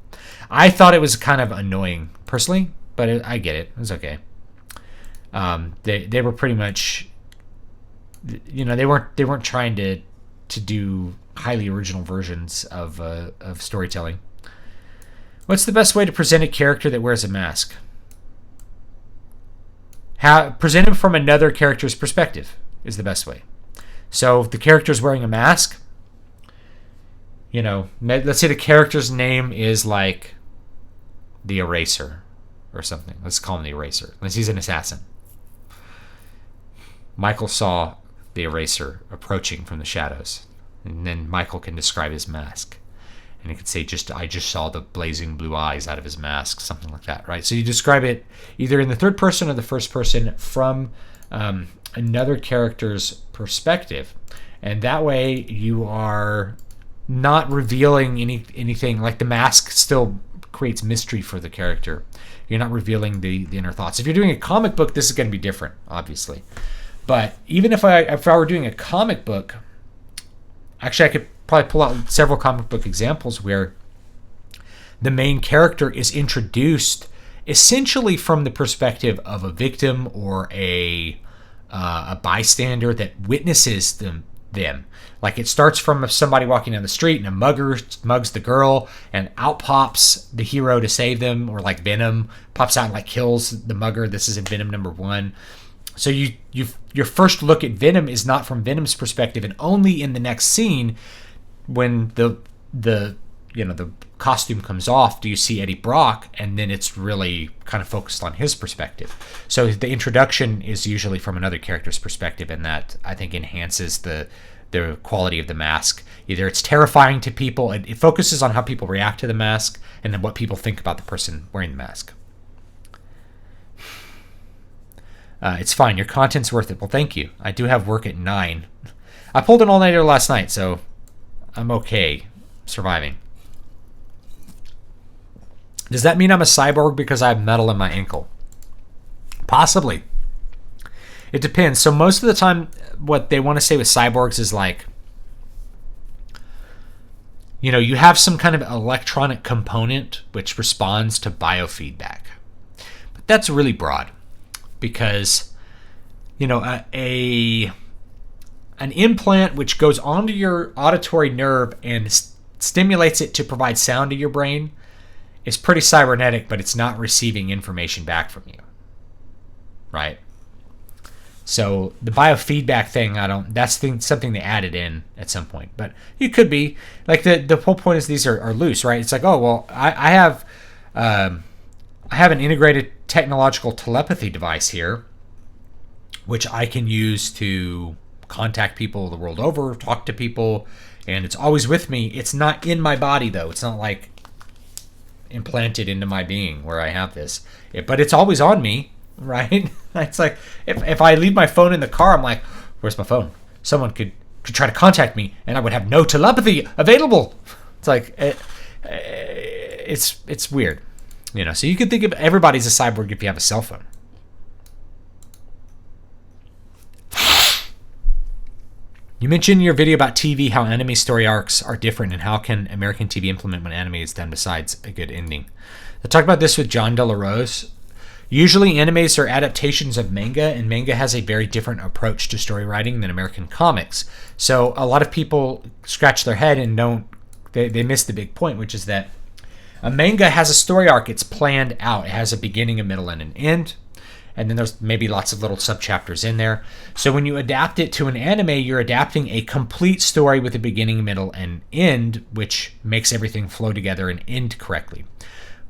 I thought it was kind of annoying, personally, but I get it. It was okay. They were pretty much, they weren't trying to do highly original versions of storytelling. What's the best way to present a character that wears a mask? Present him from another character's perspective is the best way. So if the character's wearing a mask, let's say the character's name is like the Eraser or something. Let's call him the Eraser. Unless he's an assassin. Michael saw the Eraser approaching from the shadows. And then Michael can describe his mask. And he could say, I just saw the blazing blue eyes out of his mask, something like that, right? So you describe it either in the third person or the first person from another character's perspective. And that way you are not revealing anything. Like the mask still creates mystery for the character. You're not revealing the inner thoughts. If you're doing a comic book, this is going to be different, obviously. But even if I were doing a comic book, actually I could probably pull out several comic book examples where the main character is introduced essentially from the perspective of a victim or a bystander that witnesses them. Like it starts from somebody walking down the street and a mugger mugs the girl and out pops the hero to save them, or like Venom pops out and like kills the mugger. This is in Venom #1. So your first look at Venom is not from Venom's perspective, and only in the next scene when the costume comes off do you see Eddie Brock, and then it's really kind of focused on his perspective. So the introduction is usually from another character's perspective, and that I think enhances the the quality of the mask. Either it's terrifying to people, it focuses on how people react to the mask, and then what people think about the person wearing the mask. It's fine. Your content's worth it. Well, thank you. I do have work at 9. I pulled an all-nighter last night, so I'm okay surviving. Does that mean I'm a cyborg because I have metal in my ankle? Possibly. It depends. So most of the time, what they want to say with cyborgs is like, you know, you have some kind of electronic component which responds to biofeedback. But that's really broad because, you know, an implant which goes onto your auditory nerve and stimulates it to provide sound to your brain is pretty cybernetic, but it's not receiving information back from you, right? So the biofeedback thing, that's something they added in at some point, but you could be like the whole point is these are loose, right? It's like, oh, well, I have an integrated technological telepathy device here, which I can use to contact people the world over, talk to people, and it's always with me. It's not in my body though. It's not like implanted into my being where I have this, but it's always on me, right? It's like if I leave my phone in the car, I'm like, where's my phone? Someone could try to contact me and I would have no telepathy available. It's like it's weird, you know. So you could think of everybody's a cyborg if you have a cell phone. You mentioned in your video about TV how anime story arcs are different and how can American TV implement when anime is done besides a good ending. I talked about this with John De La Rose. Usually animes are adaptations of manga, and manga has a very different approach to story writing than American comics. So a lot of people scratch their head and they miss the big point, which is that a manga has a story arc. It's planned out. It has a beginning, a middle, and an end. And then there's maybe lots of little subchapters in there. So when you adapt it to an anime, you're adapting a complete story with a beginning, middle, and end, which makes everything flow together and end correctly.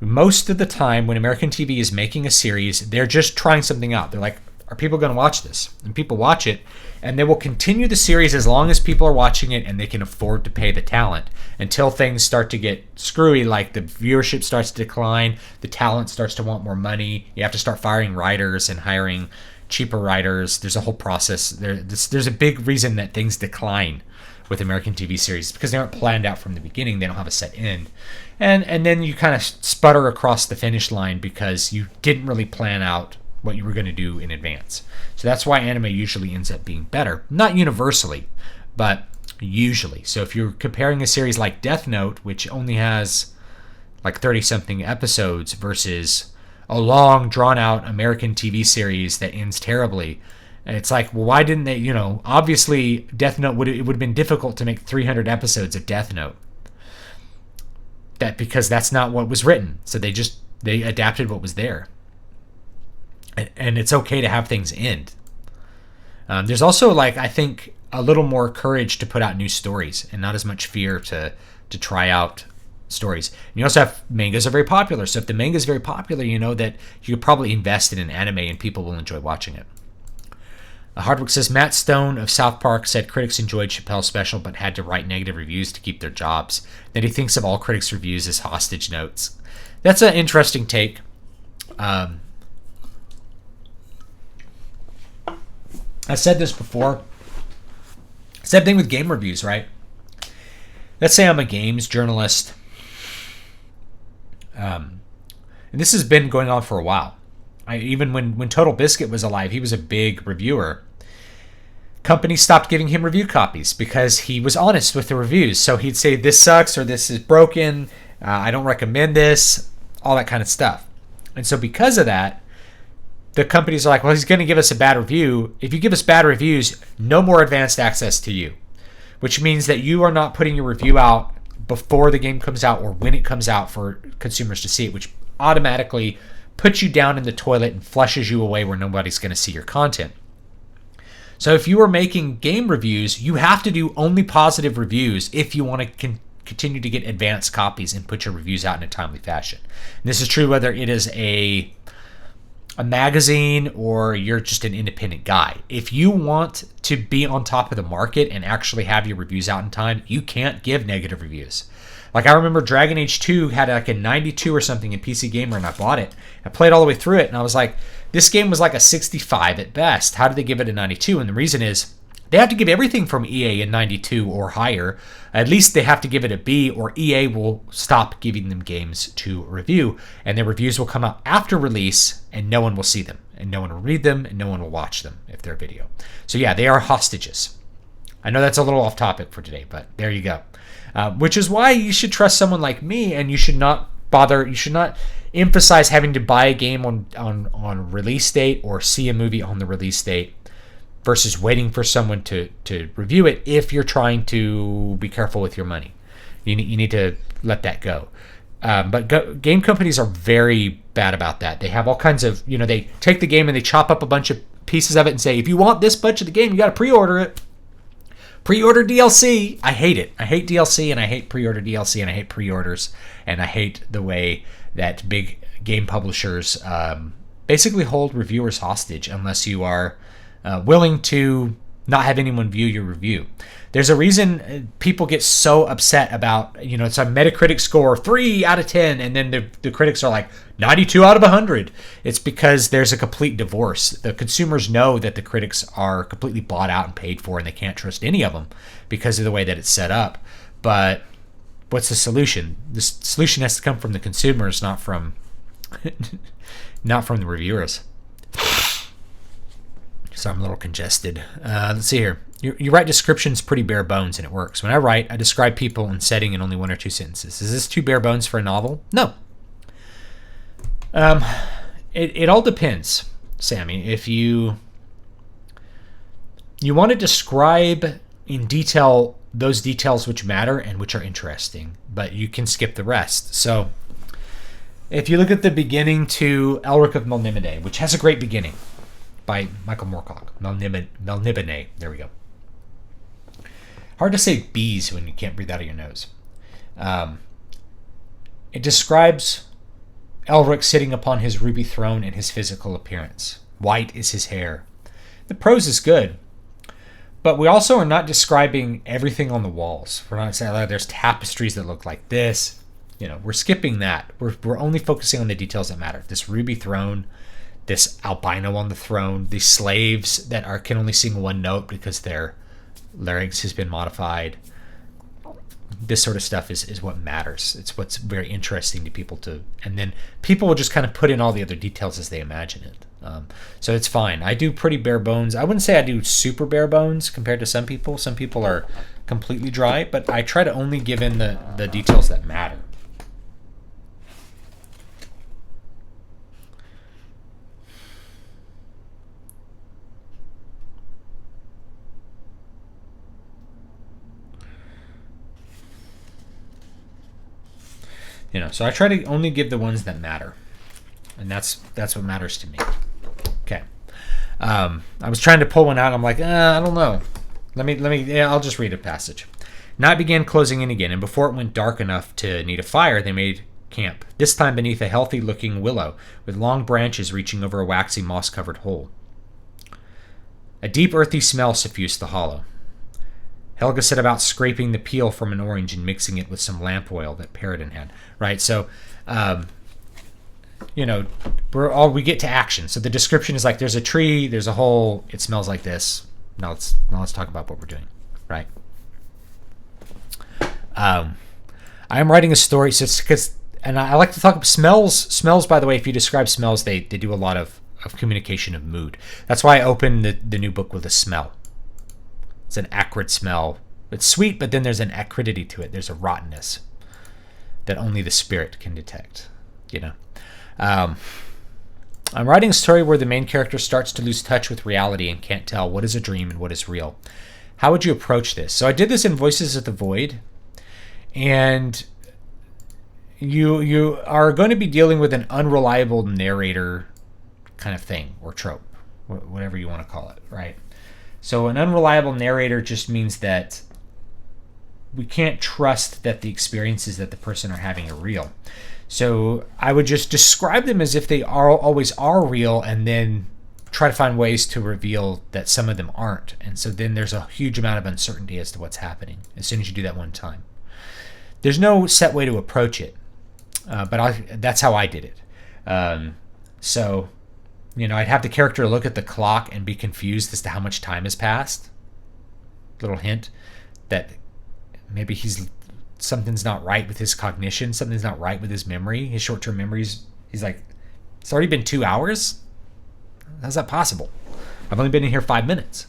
Most of the time when American TV is making a series, they're just trying something out. They're like, are people going to watch this? And people watch it, and they will continue the series as long as people are watching it and they can afford to pay the talent until things start to get screwy, like the viewership starts to decline, the talent starts to want more money, you have to start firing writers and hiring cheaper writers. There's a whole process. There's a big reason that things decline with American TV series because they aren't planned out from the beginning. They don't have a set end. And then you kind of sputter across the finish line because you didn't really plan out what you were going to do in advance. So that's why anime usually ends up being better. Not universally, but usually. So if you're comparing a series like Death Note, which only has like 30-something episodes versus a long, drawn-out American TV series that ends terribly, and it's like, well, why didn't they, obviously Death Note it would have been difficult to make 300 episodes of Death Note. Because that's not what was written. So they adapted what was there. And it's okay to have things end. There's also, I think, a little more courage to put out new stories and not as much fear to try out stories. And you also have mangas are very popular. So if the manga is very popular, you know that you could probably invest in an anime and people will enjoy watching it. Hardwick says, Matt Stone of South Park said critics enjoyed Chappelle's special but had to write negative reviews to keep their jobs. That he thinks of all critics' reviews as hostage notes. That's an interesting take. I said this before. Same thing with game reviews, right? Let's say I'm a games journalist. And this has been going on for a while. Even when Total Biscuit was alive, he was a big reviewer. Companies stopped giving him review copies because he was honest with the reviews. So he'd say, this sucks or this is broken. I don't recommend this. All that kind of stuff. And so because of that, the companies are like, well, he's going to give us a bad review. If you give us bad reviews, no more advanced access to you. Which means that you are not putting your review out before the game comes out or when it comes out for consumers to see it, which automatically puts you down in the toilet and flushes you away where nobody's going to see your content. So if you are making game reviews, you have to do only positive reviews if you want to continue to get advanced copies and put your reviews out in a timely fashion. And this is true whether it is a a magazine or you're just an independent guy. If you want to be on top of the market and actually have your reviews out in time, you can't give negative reviews. Like I remember Dragon Age 2 had like a 92 or something in PC Gamer, and I bought it. I played all the way through it, and I was like, this game was like a 65 at best. How did they give it a 92? And the reason is they have to give everything from EA a 92 or higher. At least they have to give it a B, or EA will stop giving them games to review, and their reviews will come out after release, and no one will see them, and no one will read them, and no one will watch them if they're video. So yeah, they are hostages. I know that's a little off topic for today, but there you go. Which is why you should trust someone like me, and you should not emphasize having to buy a game on release date or see a movie on the release date versus waiting for someone to review it if you're trying to be careful with your money. You need to let that go. But game companies are very bad about that. They have all kinds of, they take the game and they chop up a bunch of pieces of it and say, if you want this much of the game, you got to pre-order it. Pre-order DLC. I hate it. I hate DLC, and I hate pre-order DLC, and I hate pre-orders, and I hate the way that big game publishers basically hold reviewers hostage unless you are willing to not have anyone view your review. There's a reason people get so upset about, it's a Metacritic score 3 out of 10, and then the critics are like 92 out of 100. It's because there's a complete divorce. The consumers know that the critics are completely bought out and paid for, and they can't trust any of them because of the way that it's set up. But what's the solution? The solution has to come from the consumers, not from the reviewers. So I'm a little congested. Let's see here. You write descriptions pretty bare bones, and it works. When I write, I describe people and setting in only 1 or 2 sentences. Is this too bare bones for a novel? No. It all depends, Sammy. If you want to describe in detail those details which matter and which are interesting, but you can skip the rest. So if you look at the beginning to Elric of Melniboné, which has a great beginning, by Michael Moorcock. Melniboné. There we go. Hard to say bees when you can't breathe out of your nose. It describes Elric sitting upon his ruby throne and his physical appearance. White is his hair. The prose is good, but we also are not describing everything on the walls. We're not saying there's tapestries that look like this. We're skipping that. We're only focusing on the details that matter. This ruby throne, this albino on the throne, these slaves that can only sing one note because their larynx has been modified. This sort of stuff is what matters. It's what's very interesting to people and then people will just kind of put in all the other details as they imagine it. So it's fine. I do pretty bare bones. I wouldn't say I do super bare bones compared to some people. Some people are completely dry, but I try to only give in the details that matter. So I try to only give the ones that matter, and that's what matters to me. Okay. I was trying to pull one out. I'm like, I don't know. I'll just read a passage. Night began closing in again, and before it went dark enough to need a fire, they made camp. This time beneath a healthy-looking willow with long branches reaching over a waxy moss-covered hole. A deep, earthy smell suffused the hollow. Helga set about scraping the peel from an orange and mixing it with some lamp oil that Paradin had. Right, so, we get to action. So the description is like, there's a tree, there's a hole, it smells like this. Now let's talk about what we're doing. Right. I am writing a story, and I like to talk about smells. Smells, by the way, if you describe smells, they do a lot of communication of mood. That's why I opened the new book with a smell. It's an acrid smell. It's sweet, but then there's an acridity to it. There's a rottenness that only the spirit can detect. I'm writing a story where the main character starts to lose touch with reality and can't tell what is a dream and what is real. How would you approach this? So I did this in Voices of the Void, and you are going to be dealing with an unreliable narrator kind of thing, or trope, whatever you want to call it, right? So an unreliable narrator just means that we can't trust that the experiences that the person are having are real. So I would just describe them as if they always are real, and then try to find ways to reveal that some of them aren't. And so then there's a huge amount of uncertainty as to what's happening as soon as you do that one time. There's no set way to approach it, but that's how I did it. So, I'd have the character look at the clock and be confused as to how much time has passed. Little hint that maybe something's not right with his cognition, something's not right with his memory, his short-term memories. He's like, it's already been 2 hours? How's that possible? I've only been in here 5 minutes.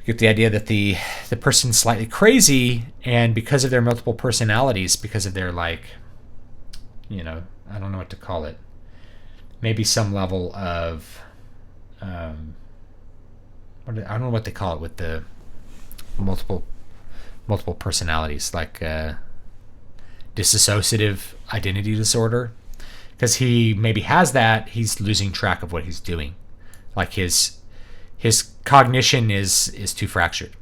You get the idea that the person's slightly crazy, and because of their multiple personalities, because of their I don't know what to call it. Maybe some level of, I don't know what they call it with the multiple personalities, like dissociative identity disorder. Because he maybe has that, he's losing track of what he's doing. Like his cognition is too fractured.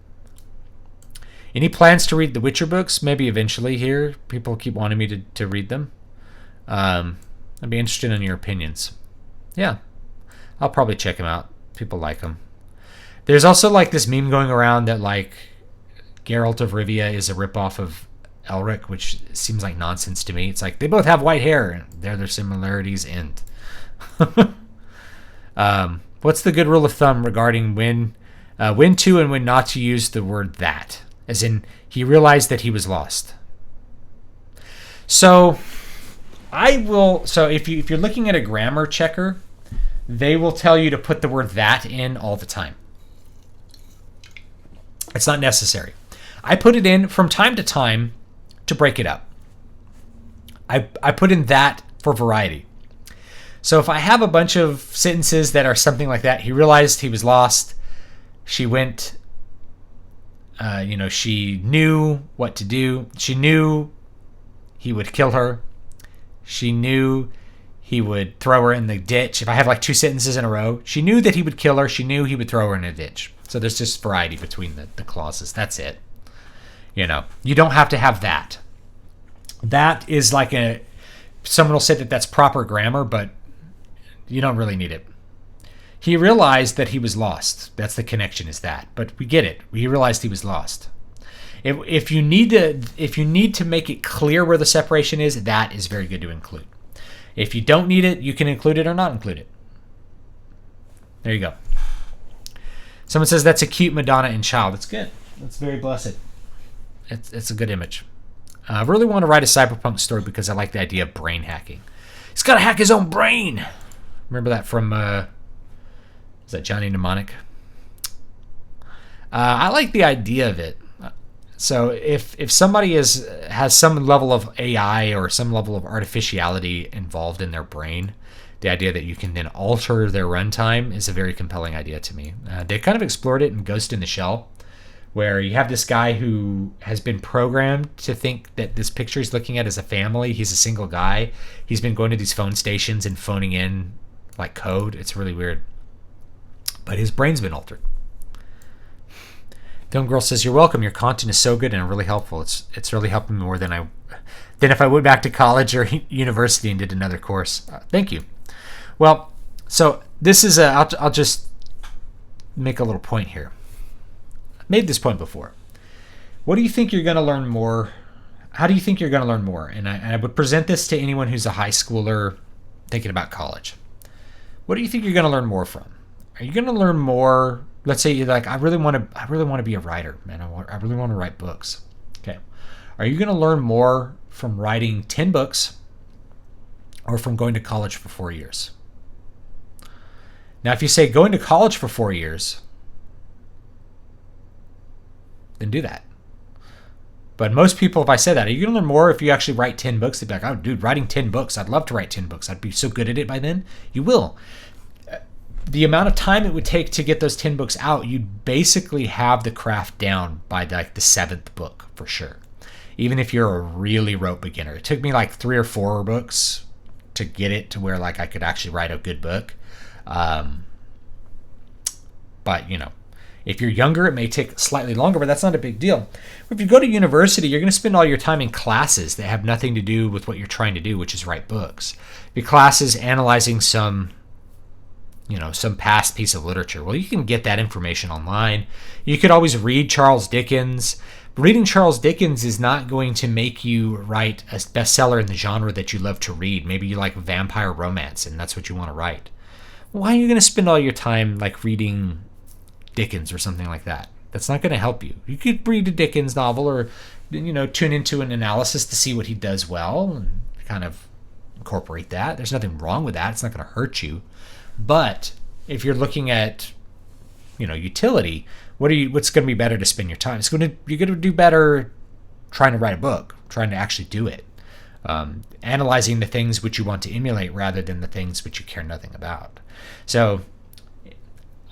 Any plans to read the Witcher books? Maybe eventually here. People keep wanting me to read them. I'd be interested in your opinions. Yeah, I'll probably check them out. People like them. There's also this meme going around that Geralt of Rivia is a ripoff of Elric, which seems like nonsense to me. It's like they both have white hair, and their similarities end. What's the good rule of thumb regarding when to and when not to use the word that? As in, he realized that he was lost. So if you're looking at a grammar checker, they will tell you to put the word that in all the time. It's not necessary. I put it in from time to time to break it up. I put in that for variety. So if I have a bunch of sentences that are something like that, he realized he was lost. She went, she knew what to do. She knew he would kill her. She knew he would throw her in the ditch. If I have 2 sentences in a row, she knew that he would kill her. She knew he would throw her in a ditch. So there's just variety between the clauses. That's it. You don't have to have that. That is someone will say that that's proper grammar, but you don't really need it. He realized that he was lost. That's the connection, is that. But we get it. He realized he was lost. If you need to make it clear where the separation is, that is very good to include. If you don't need it, you can include it or not include it. There you go. Someone says that's a cute Madonna and child. It's good. That's very blessed. It's a good image. I really want to write a cyberpunk story because I like the idea of brain hacking. He's got to hack his own brain. Remember that from, is that Johnny Mnemonic? I like the idea of it. So if somebody has some level of AI or some level of artificiality involved in their brain, the idea that you can then alter their runtime is a very compelling idea to me. They kind of explored it in Ghost in the Shell, where you have this guy who has been programmed to think that this picture he's looking at is a family. He's a single guy. He's been going to these phone stations and phoning in code. It's really weird. But his brain's been altered. Film Girl says, "You're welcome. Your content is so good and really helpful. It's really helping me more than if I went back to college or university and did another course." Thank you. Well, so this is I'll just make a little point here. I've made this point before. What do you think you're going to learn more? How do you think you're going to learn more? And I would present this to anyone who's a high schooler thinking about college. What do you think you're going to learn more from? Are you going to learn more? Let's say you're like, I really want to be a writer, man. I really want to write books. Okay. Are you going to learn more from writing 10 books or from going to college for 4 years? Now, if you say going to college for 4 years, then do that. But most people, if I said that, are you going to learn more if you actually write 10 books? They'd be like, oh, dude, writing 10 books. I'd love to write 10 books. I'd be so good at it by then. You will. The amount of time it would take to get those 10 books out, you'd basically have the craft down by the 7th book for sure. Even if you're a really rote beginner. It took me 3 or 4 books to get it to where I could actually write a good book. But If you're younger, it may take slightly longer, but that's not a big deal. If you go to university, you're going to spend all your time in classes that have nothing to do with what you're trying to do, which is write books. Your classes analyzing some past piece of literature. Well, you can get that information online. You could always read Charles Dickens. Reading Charles Dickens is not going to make you write a bestseller in the genre that you love to read. Maybe you like vampire romance and that's what you want to write. Why are you going to spend all your time like reading Dickens or something like that? That's not going to help you. You could read a Dickens novel or tune into an analysis to see what he does well and kind of incorporate that. There's nothing wrong with that. It's not going to hurt you. But if you're looking at utility, what's going to be better to spend your time? You're going to do better trying to write a book, trying to actually do it. Analyzing the things which you want to emulate rather than the things which you care nothing about. So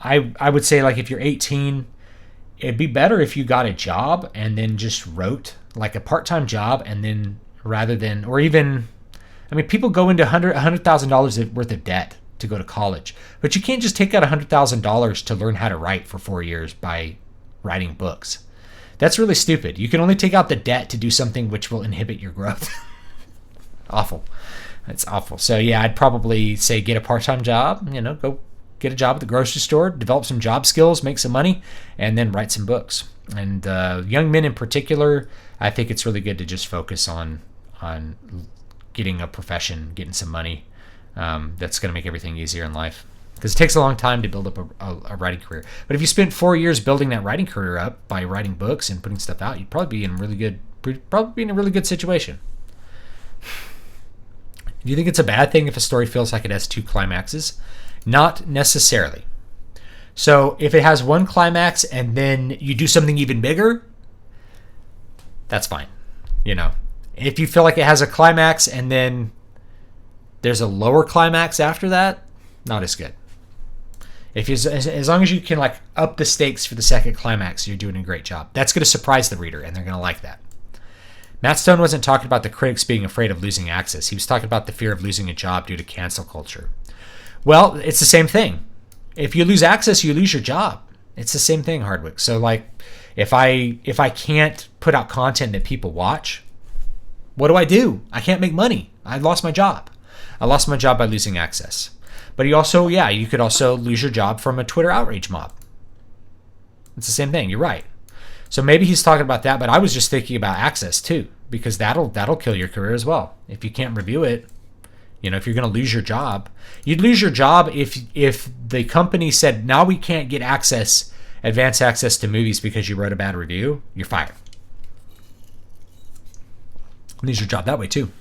I would say, like, if you're 18, it'd be better if you got a job and then just wrote, like, a part-time job, and then rather than, or even, people go into $100,000 worth of debt to go to college, but you can't just take out $100,000 to learn how to write for 4 years by writing books. That's really stupid. You can only take out the debt to do something which will inhibit your growth. Awful. It's awful. So yeah, I'd probably say get a part-time job, go get a job at the grocery store, develop some job skills, make some money, and then write some books. And young men in particular, I think it's really good to just focus on getting a profession, getting some money. That's going to make everything easier in life, because it takes a long time to build up a writing career. But if you spent 4 years building that writing career up by writing books and putting stuff out, you'd probably be in a really good situation. Do you think it's a bad thing if a story feels like it has two climaxes? Not necessarily. So if it has one climax and then you do something even bigger, that's fine. If you feel like it has a climax and then there's a lower climax after that, not as good. As long as you can like up the stakes for the second climax, you're doing a great job. That's going to surprise the reader, and they're going to like that. Matt Stone wasn't talking about the critics being afraid of losing access. He was talking about the fear of losing a job due to cancel culture. Well, it's the same thing. If you lose access, you lose your job. It's the same thing, Hardwick. So like, if I can't put out content that people watch, what do? I can't make money. I lost my job. I lost my job by losing access. But you could also lose your job from a Twitter outrage mob. It's the same thing. You're right. So maybe he's talking about that, but I was just thinking about access too, because that'll kill your career as well. If you can't review it, if you're going to lose your job, you'd lose your job if the company said, now we can't get advanced access to movies because you wrote a bad review, you're fired. Lose your job that way too.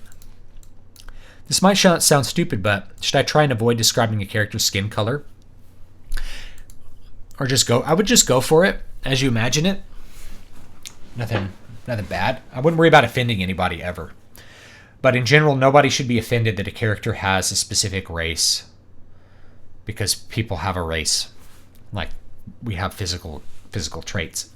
This might sound stupid, but should I try and avoid describing a character's skin color? Or I would just go for it as you imagine it. Nothing bad. I wouldn't worry about offending anybody ever. But in general, nobody should be offended that a character has a specific race, because people have a race. Like, we have physical traits.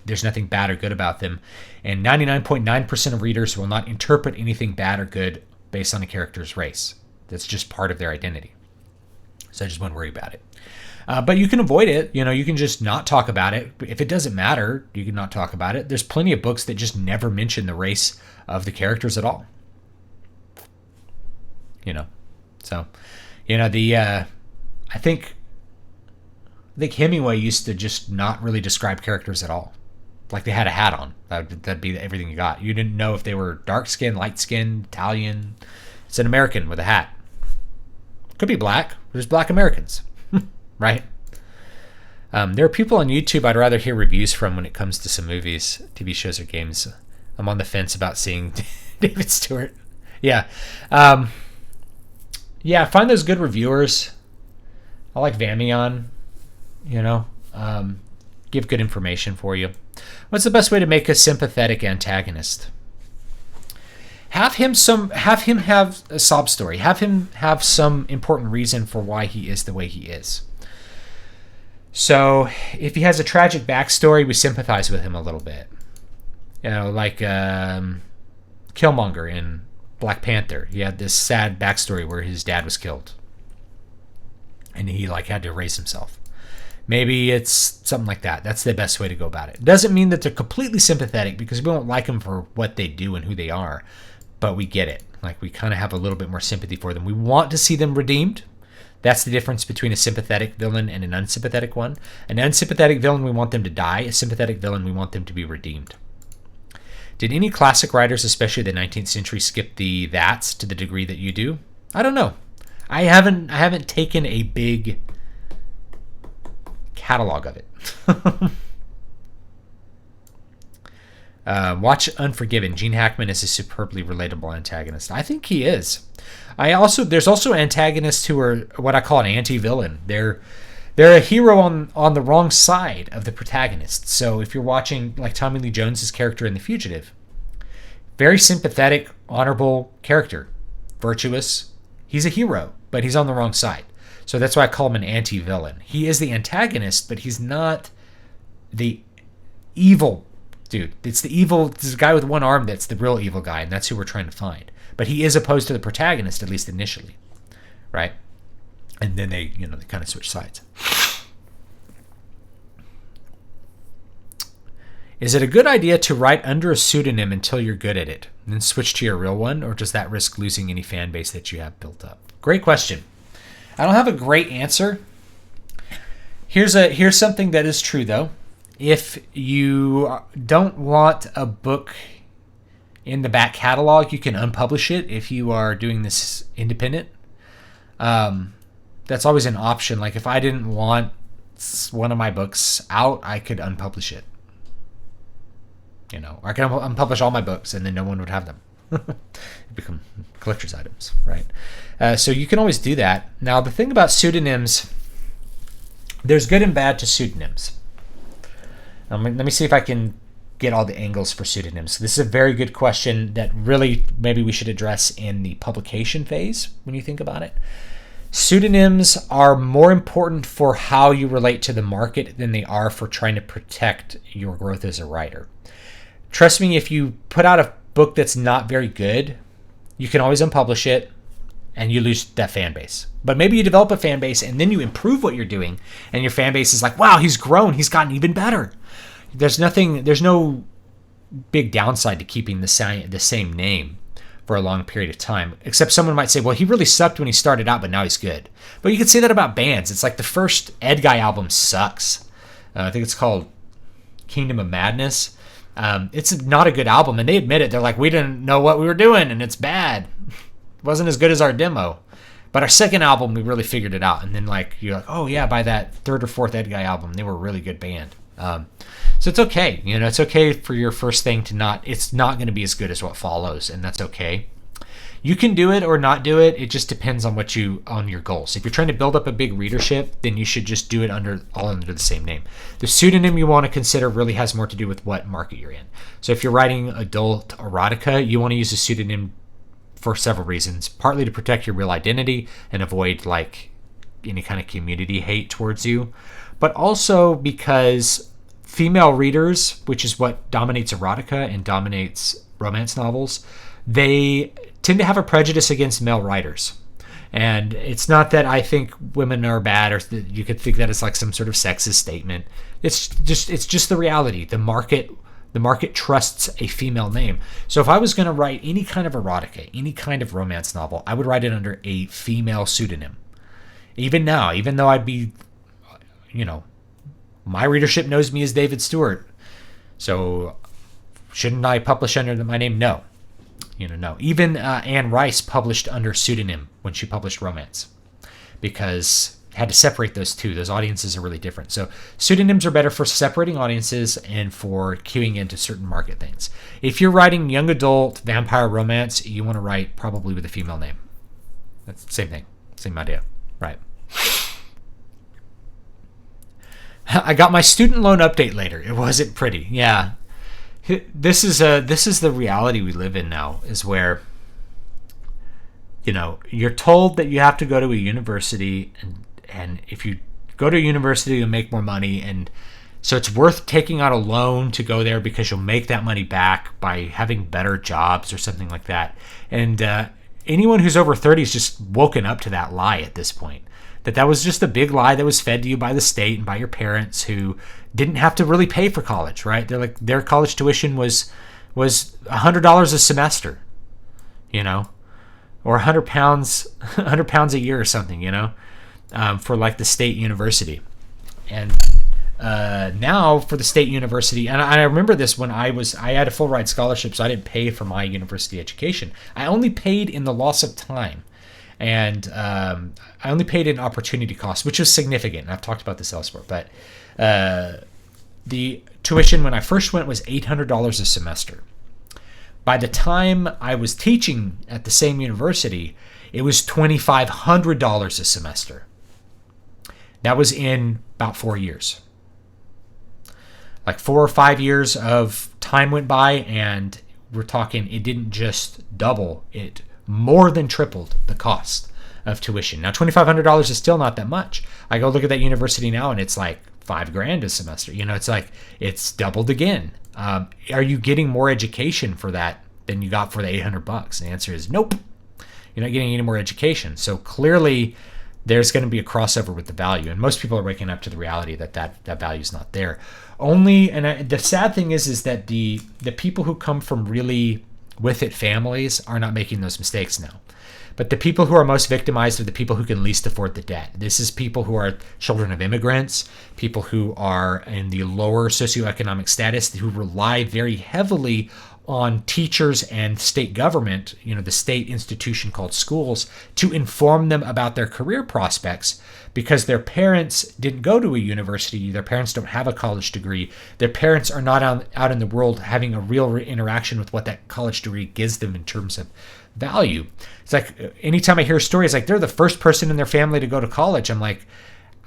There's nothing bad or good about them. And 99.9% of readers will not interpret anything bad or good based on a character's race. That's just part of their identity. So I just wouldn't worry about it. But you can avoid it. You can just not talk about it. If it doesn't matter, you can not talk about it. There's plenty of books that just never mention the race of the characters at all. So, I think Hemingway used to just not really describe characters at all. Like they had a hat on. That'd be everything you got. You didn't know if they were dark skinned, light skinned, Italian. It's an American with a hat. Could be black. There's black Americans. Right? There are people on YouTube I'd rather hear reviews from when it comes to some movies, TV shows, or games. I'm on the fence about seeing David Stewart. Yeah. I find those good reviewers. I like Vamion. Give good information for you. What's the best way to make a sympathetic antagonist? Have him have a sob story. Have him have some important reason for why he is the way he is. So if he has a tragic backstory, we sympathize with him a little bit. Like Killmonger in Black Panther. He had this sad backstory where his dad was killed, and he had to erase himself. Maybe it's something like that. That's the best way to go about it. Doesn't mean that they're completely sympathetic, because we don't like them for what they do and who they are, but we get it. Like, we kind of have a little bit more sympathy for them. We want to see them redeemed. That's the difference between a sympathetic villain and an unsympathetic one. An unsympathetic villain, we want them to die. A sympathetic villain, we want them to be redeemed. Did any classic writers, especially the 19th century, skip the that's to the degree that you do? I don't know. I haven't taken a big catalog of it. Watch Unforgiven. Gene Hackman is a superbly relatable antagonist. I think he is. There's also antagonists who are what I call an anti-villain. They're a hero on the wrong side of the protagonist. So if you're watching like Tommy Lee Jones's character in The Fugitive, very sympathetic, honorable character, virtuous. He's a hero, but he's on the wrong side. So that's why I call him an anti-villain. He is the antagonist, but he's not the evil dude. It's the guy with one arm that's the real evil guy, and that's who we're trying to find. But he is opposed to the protagonist, at least initially, right? And then they kind of switch sides. Is it a good idea to write under a pseudonym until you're good at it, and then switch to your real one, or does that risk losing any fan base that you have built up? Great question. I don't have a great answer. Here's something that is true, though. If you don't want a book in the back catalog, you can unpublish it if you are doing this independent. That's always an option. Like, if I didn't want one of my books out, I could unpublish it. I can unpublish all my books, and then no one would have them. Become collector's items, right? So you can always do that. Now, the thing about pseudonyms, there's good and bad to pseudonyms. Let me see if I can get all the angles for pseudonyms. This is a very good question that really maybe we should address in the publication phase when you think about it. Pseudonyms are more important for how you relate to the market than they are for trying to protect your growth as a writer. Trust me, if you put out a book that's not very good, you can always unpublish it and you lose that fan base. But maybe you develop a fan base and then you improve what you're doing, and your fan base is like, wow, he's grown, he's gotten even better. There's no big downside to keeping the same name for a long period of time, except someone might say, well, he really sucked when he started out, but now he's good. But you could say that about bands. It's like the first Ed Guy album sucks. I think it's called Kingdom of Madness. It's not a good album, and they admit it. They're like, we didn't know what we were doing, and it's bad. It wasn't as good as our demo. But our second album, we really figured it out. And then you're like, oh yeah, by that third or fourth Ed Guy album, they were a really good band. So it's okay. It's okay for your first thing it's not going to be as good as what follows, and that's okay. You can do it or not do it. It just depends on on your goals. If you're trying to build up a big readership, then you should just do it all under the same name. The pseudonym you want to consider really has more to do with what market you're in. So if you're writing adult erotica, you want to use a pseudonym for several reasons. Partly to protect your real identity and avoid any kind of community hate towards you, but also because female readers, which is what dominates erotica and dominates romance novels, they tend to have a prejudice against male writers. And it's not that I think women are bad, or that you could think that it's like some sort of sexist statement. It's just the reality. The market trusts a female name. So if I was going to write any kind of erotica, any kind of romance novel, I would write it under a female pseudonym. Even now, even though I'd be, my readership knows me as David Stewart. So shouldn't I publish under my name? No. No. Even Anne Rice published under pseudonym when she published romance, because had to separate those two. Those audiences are really different. So pseudonyms are better for separating audiences and for queuing into certain market things. If you're writing young adult vampire romance, you want to write probably with a female name. That's the same thing. Same idea. Right. I got my student loan update later. It wasn't pretty. Yeah. This is the reality we live in now, is where you're told that you have to go to a university, and if you go to a university you'll make more money, and so it's worth taking out a loan to go there because you'll make that money back by having better jobs or something like that. And anyone who's over 30 is just woken up to that lie at this point. That was just a big lie that was fed to you by the state and by your parents, who didn't have to really pay for college, right? They're like, their college tuition was $100 a semester, you know, or £100 a year or something, you know, for like the state university. And now for the state university, and I remember this when I had a full ride scholarship, so I didn't pay for my university education. I only paid in the loss of time, and I only paid in opportunity costs, which was significant. And I've talked about this elsewhere, but the tuition when I first went was $800 a semester. By the time I was teaching at the same university, it was $2,500 a semester. That was in about 4 years. Like 4 or 5 years of time went by, and we're talking, it didn't just double, it more than tripled the cost of tuition. Now, $2,500 is still not that much. I go look at that university now, and it's like $5,000 a semester. You know, it's like, it's doubled again. Are you getting more education for that than you got for the $800? The answer is nope. You're not getting any more education. So clearly, there's going to be a crossover with the value, and most people are waking up to the reality that value is not there. The sad thing is that the people who come from really with it families are not making those mistakes now. But the people who are most victimized are the people who can least afford the debt. This is people who are children of immigrants, people who are in the lower socioeconomic status, who rely very heavily on teachers and state government, you know, the state institution called schools, to inform them about their career prospects, because their parents didn't go to a university, their parents don't have a college degree, their parents are not out in the world having a real interaction with what that college degree gives them in terms of value. It's like, anytime I hear stories like they're the first person in their family to go to college, I'm like,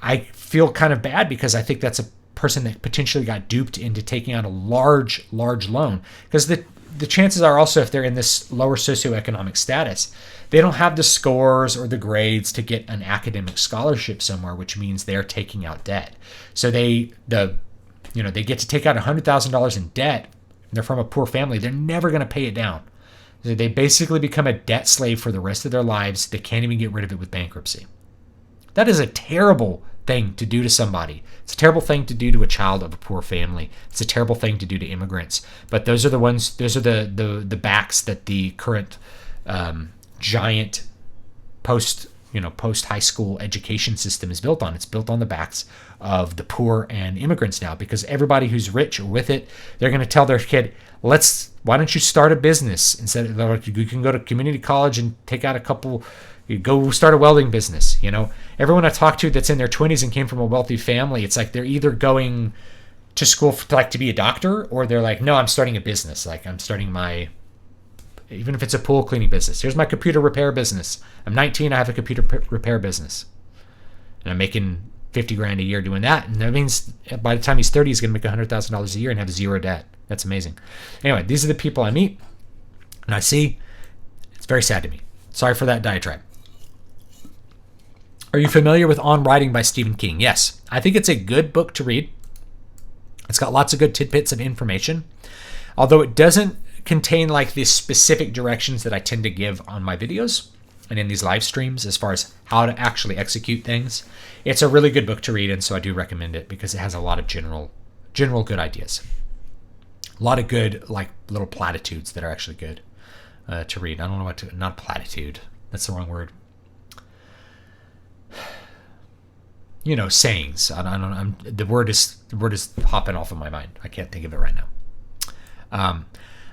I feel kind of bad, because I think that's a person that potentially got duped into taking out a large loan, because the chances are also, if they're in this lower socioeconomic status, they don't have the scores or the grades to get an academic scholarship somewhere, which means they're taking out debt. So they get to take out $100,000 in debt. They're from a poor family. They're never going to pay it down. They basically become a debt slave for the rest of their lives. They can't even get rid of it with bankruptcy. That is a terrible thing to do to somebody. It's a terrible thing to do to a child of a poor family. It's a terrible thing to do to immigrants. But those are the backs that the current giant post high school education system is built on. It's built on the backs of the poor and immigrants now, because everybody who's rich or with it, they're going to tell their kid, why don't you start a business? Instead of, you can go to community college and take out you go start a welding business. You know, everyone I talk to that's in their 20s and came from a wealthy family, it's like they're either going to school to be a doctor, or they're like, no, I'm starting a business. Like, I'm starting even if it's a pool cleaning business. Here's my computer repair business. I'm 19, I have a computer repair business, and I'm making $50,000 a year doing that. And that means by the time he's 30, he's going to make $100,000 a year and have zero debt. That's amazing. Anyway, these are the people I meet and I see. It's very sad to me. Sorry for that diatribe. Are you familiar with On Writing by Stephen King? Yes. I think it's a good book to read. It's got lots of good tidbits of information, although it doesn't contain like the specific directions that I tend to give on my videos and in these live streams as far as how to actually execute things. It's a really good book to read, and so I do recommend it because it has a lot of general good ideas. A lot of good, like, little platitudes that are actually good to read. I don't know not platitude. That's the wrong word. You know, sayings. I don't know. The word is hopping off of my mind. I can't think of it right now.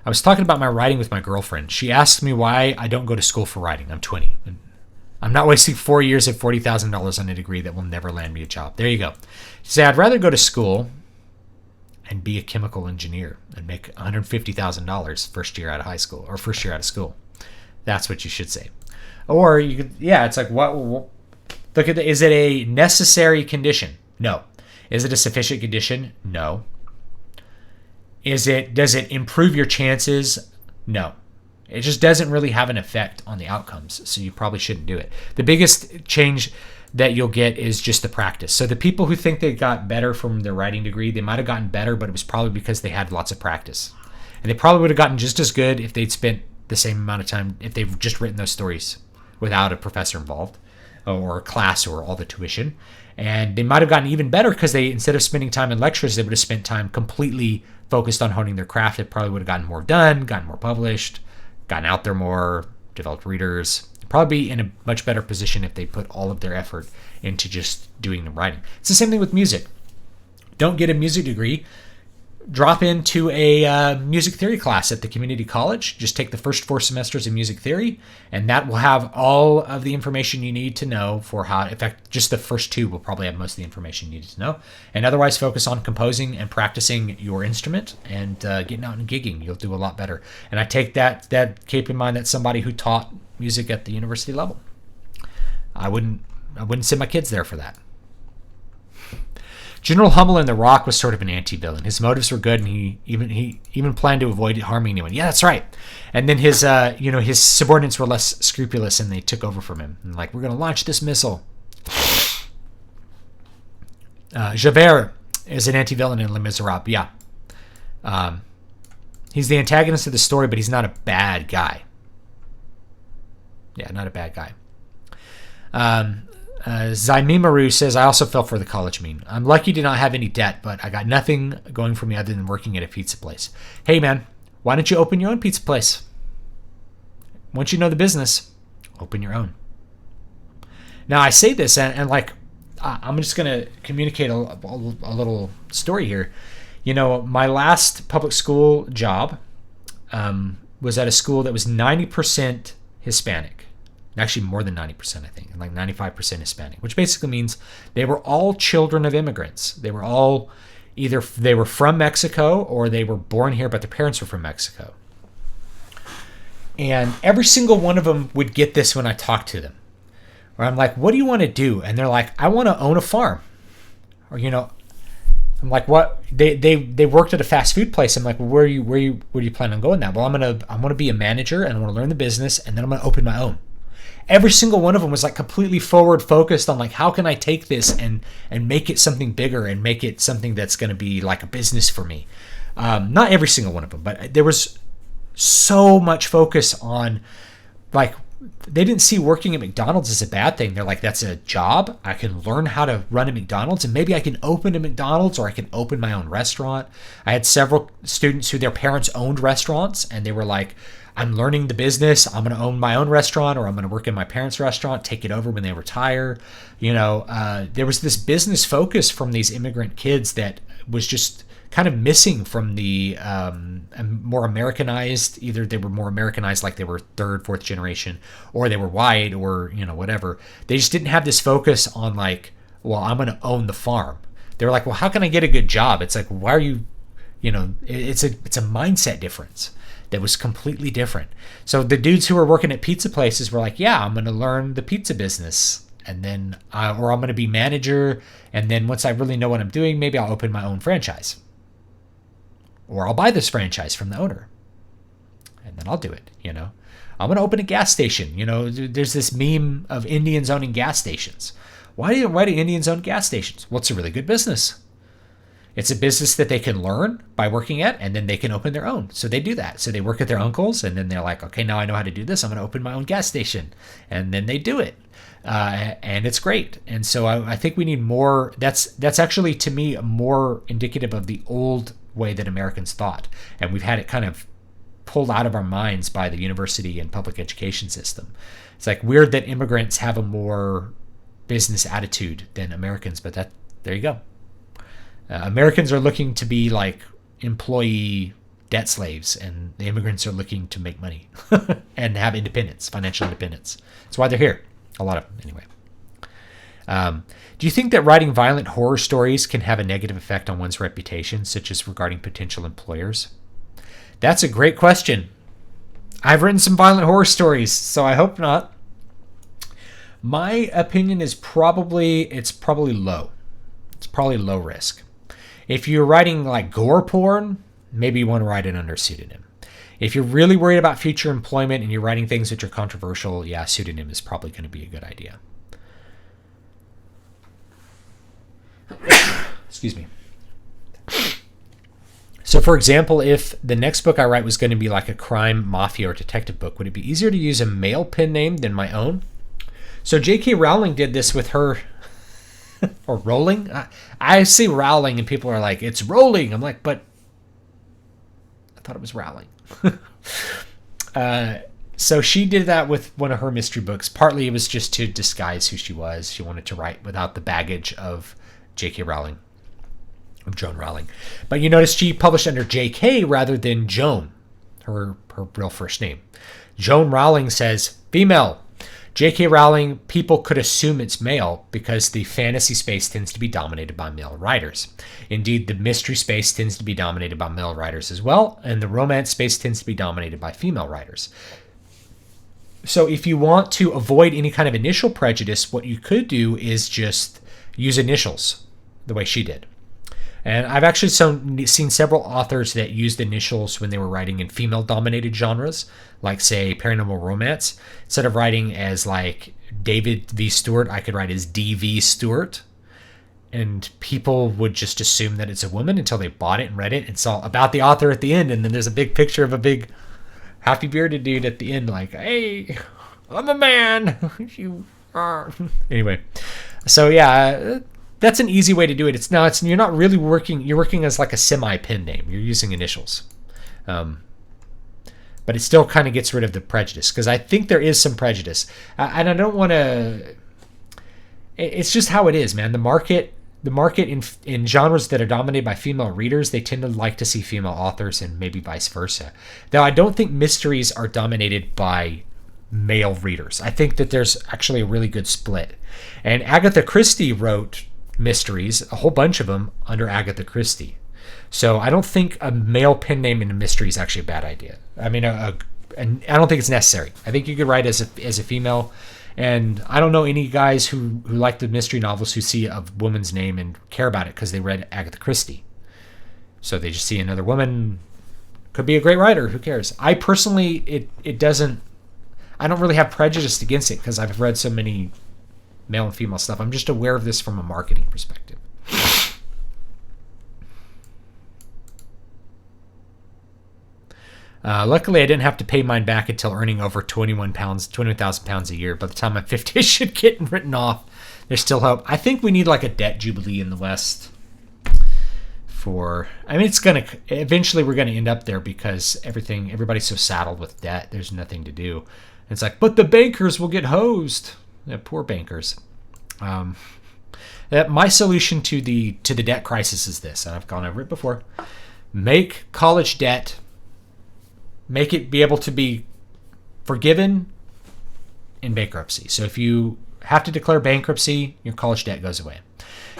I was talking about my writing with my girlfriend. She asked me why I don't go to school for writing. I'm 20. I'm not wasting 4 years and $40,000 on a degree that will never land me a job. There you go. She said, I'd rather go to school and be a chemical engineer and make $150,000 first year out of high school or first year out of school. That's what you should say. Or you could, it's like, what look at is it a necessary condition? No. Is it a sufficient condition? No. Does it improve your chances? No. It just doesn't really have an effect on the outcomes, so you probably shouldn't do it. The biggest change that you'll get is just the practice. So the people who think they got better from their writing degree, they might have gotten better, but it was probably because they had lots of practice. And they probably would have gotten just as good if they'd spent the same amount of time, if they've just written those stories without a professor involved. or a class or all the tuition. And they might have gotten even better because they, instead of spending time in lectures, they would have spent time completely focused on honing their craft. It probably would have gotten more done, gotten more published, gotten out there more, developed readers. Probably be in a much better position if they put all of their effort into just doing the writing. It's the same thing with music. Don't get a music degree. Drop into a music theory class at the community college. Just take the first 4 semesters of music theory, and that will have all of the information you need to know for how, in fact, just the first 2 will probably have most of the information you need to know. And otherwise focus on composing and practicing your instrument and getting out and gigging. You'll do a lot better. And I take that keep in mind that somebody who taught music at the university level. I wouldn't send my kids there for that. General Hummel in The Rock was sort of an anti-villain. His motives were good, and he even planned to avoid harming anyone. Yeah, that's right. And then his subordinates were less scrupulous, and they took over from him. And like, we're going to launch this missile. Javert is an anti-villain in Les Miserables. Yeah. He's the antagonist of the story, but he's not a bad guy. Yeah, not a bad guy. Zaimimaru says, I also fell for the college meme. I'm lucky to not have any debt, but I got nothing going for me other than working at a pizza place. Hey, man, why don't you open your own pizza place? Once you know the business, open your own. Now, I say this, and like, I'm just going to communicate a little story here. You know, my last public school job was at a school that was 90% Hispanic. Actually, more than 90%, I think, and like 95% Hispanic, which basically means they were all children of immigrants. They were all either they were from Mexico or they were born here, but their parents were from Mexico. And every single one of them would get this when I talked to them. Or I'm like, what do you want to do? And they're like, I want to own a farm. Or, you know, I'm like, what? They worked at a fast food place. I'm like, well, where do you plan on going now? Well, I'm gonna be a manager, and I want to learn the business, and then I'm gonna open my own. Every single one of them was like completely forward focused on like, how can I take this and make it something bigger and make it something that's going to be like a business for me. Not every single one of them, but there was so much focus on like, they didn't see working at McDonald's as a bad thing. They're like, that's a job. I can learn how to run a McDonald's, and maybe I can open a McDonald's, or I can open my own restaurant. I had several students who their parents owned restaurants, and they were like, I'm learning the business. I'm going to own my own restaurant, or I'm going to work in my parents' restaurant, take it over when they retire. You know, there was this business focus from these immigrant kids that was just kind of missing from the more Americanized. Either they were more Americanized, like they were 3rd, 4th generation, or they were white, or, you know, whatever. They just didn't have this focus on like, well, I'm going to own the farm. They were like, well, how can I get a good job? It's like, why are you, you know, it's a mindset difference that was completely different. So the dudes who were working at pizza places were like, yeah, I'm going to learn the pizza business, and then, or I'm going to be manager, and then once I really know what I'm doing, maybe I'll open my own franchise. Or I'll buy this franchise from the owner, and then I'll do it, you know. I'm going to open a gas station. You know, there's this meme of Indians owning gas stations. Why do Indians own gas stations? Well, it's a really good business. It's a business that they can learn by working at, and then they can open their own. So they do that. So they work at their uncle's, and then they're like, okay, now I know how to do this. I'm going to open my own gas station. And then they do it. And it's great. And so I think we need more. That's actually, to me, more indicative of the old way that Americans thought. And we've had it kind of pulled out of our minds by the university and public education system. It's like weird that immigrants have a more business attitude than Americans, but there you go. Americans are looking to be like employee debt slaves, and the immigrants are looking to make money and have independence, financial independence. That's why they're here. A lot of them, anyway. Do you think that writing violent horror stories can have a negative effect on one's reputation, such as regarding potential employers? That's a great question. I've written some violent horror stories, so I hope not. My opinion is probably low. It's probably low risk. If you're writing like gore porn, maybe you want to write it under a pseudonym. If you're really worried about future employment and you're writing things that are controversial, yeah, pseudonym is probably going to be a good idea. Excuse me. So, for example, if the next book I write was going to be like a crime, mafia, or detective book, would it be easier to use a male pen name than my own? So J.K. Rowling did this with her, or Rowling. I say Rowling, and people are like, "It's Rowling." I'm like, but I thought it was Rowling. So she did that with one of her mystery books. Partly it was just to disguise who she was. She wanted to write without the baggage of J.K. Rowling, of Joan Rowling. But you notice she published under J.K. rather than Joan, her real first name. Joan Rowling says female. J.K. Rowling, people could assume it's male because the fantasy space tends to be dominated by male writers. Indeed, the mystery space tends to be dominated by male writers as well, and the romance space tends to be dominated by female writers. So if you want to avoid any kind of initial prejudice, what you could do is just use initials the way she did. And I've actually seen several authors that used initials when they were writing in female-dominated genres, like, say, paranormal romance. Instead of writing as, like, David V. Stewart, I could write as D.V. Stewart. And people would just assume that it's a woman until they bought it and read it and saw about the author at the end. And then there's a big picture of a big happy bearded dude at the end, like, hey, I'm a man. You are. Anyway, so yeah, that's an easy way to do it. You're not really working. You're working as like a semi-pen name. You're using initials, but it still kind of gets rid of the prejudice, because I think there is some prejudice, and I don't want to. It's just how it is, man. The market in genres that are dominated by female readers, they tend to like to see female authors, and maybe vice versa. Though I don't think mysteries are dominated by male readers. I think that there's actually a really good split. And Agatha Christie wrote mysteries, a whole bunch of them, under Agatha Christie. So I don't think a male pen name in a mystery is actually a bad idea. I mean, and I don't think it's necessary. I think you could write as a female. And I don't know any guys who like the mystery novels who see a woman's name and care about it because they read Agatha Christie. So they just see another woman, could be a great writer, who cares? I personally, I don't really have prejudice against it because I've read so many male and female stuff. I'm just aware of this from a marketing perspective. Luckily, I didn't have to pay mine back until earning over £21,000 a year. By the time I'm 50, it should get written off. There's still hope. I think we need like a debt jubilee in the West. Eventually we're gonna end up there because everybody's so saddled with debt. There's nothing to do. And it's like, but the bankers will get hosed. Yeah, poor bankers. My solution to the debt crisis is this, and I've gone over it before: make college debt. Make it be able to be forgiven in bankruptcy. So if you have to declare bankruptcy, your college debt goes away.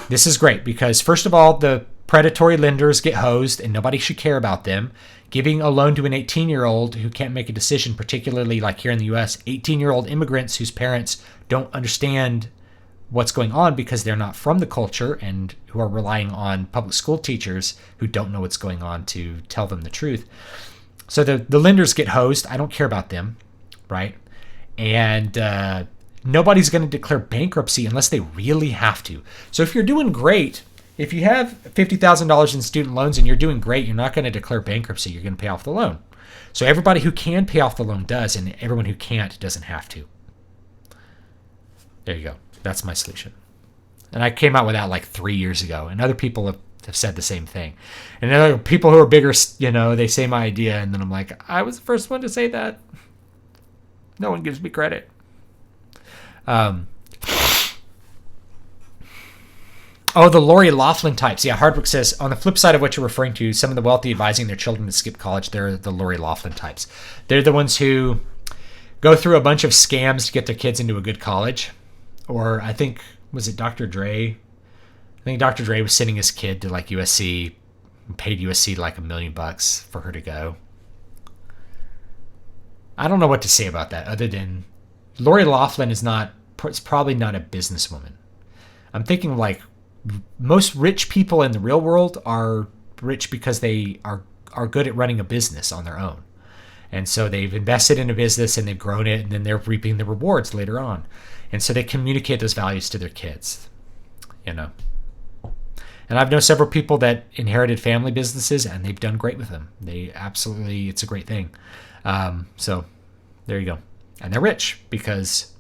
This is great because, first of all, the predatory lenders get hosed and nobody should care about them. Giving a loan to an 18-year-old who can't make a decision, particularly like here in the U.S., 18-year-old immigrants whose parents don't understand what's going on because they're not from the culture and who are relying on public school teachers who don't know what's going on to tell them the truth. So the lenders get hosed. I don't care about them, right? And nobody's going to declare bankruptcy unless they really have to. So if you're doing great, if you have $50,000 in student loans and you're doing great, you're not going to declare bankruptcy. You're going to pay off the loan. So everybody who can pay off the loan does, and everyone who can't doesn't have to. There you go. That's my solution. And I came out with that like 3 years ago, and other people have said the same thing. And other people who are bigger, they say my idea, and then I'm like, I was the first one to say that. No one gives me credit. The Lori Loughlin types. Yeah, Hardwick says, on the flip side of what you're referring to, some of the wealthy advising their children to skip college, they're the Lori Loughlin types. They're the ones who go through a bunch of scams to get their kids into a good college. Or I think, was it Dr. Dre? I think Dr. Dre was sending his kid to like USC, and paid USC like $1 million for her to go. I don't know what to say about that other than Lori Loughlin it's probably not a businesswoman. I'm thinking like most rich people in the real world are rich because they are good at running a business on their own. And so they've invested in a business and they've grown it, and then they're reaping the rewards later on. And so they communicate those values to their kids, And I've known several people that inherited family businesses, and they've done great with them. It's a great thing. So there you go. And they're rich because,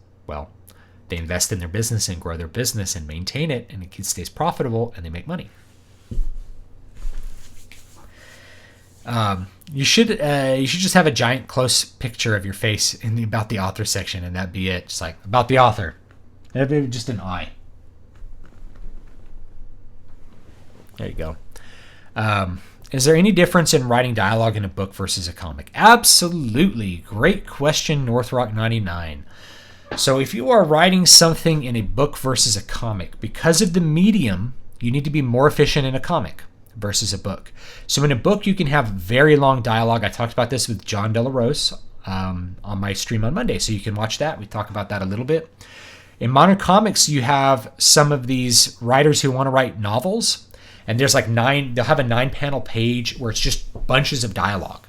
They invest in their business and grow their business and maintain it, and it stays profitable, and they make money. You should just have a giant close picture of your face in the About the Author section, and that'd be it. Just like, about the author. That'd be just an eye. There you go. Is there any difference in writing dialogue in a book versus a comic? Absolutely. Great question, Northrock99. So if you are writing something in a book versus a comic, because of the medium, you need to be more efficient in a comic versus a book. So in a book, you can have very long dialogue. I talked about this with John Delarose on my stream on Monday, so you can watch that. We talk about that a little bit. In modern comics, you have some of these writers who want to write novels, and there's like they'll have a 9-panel page where it's just bunches of dialogue.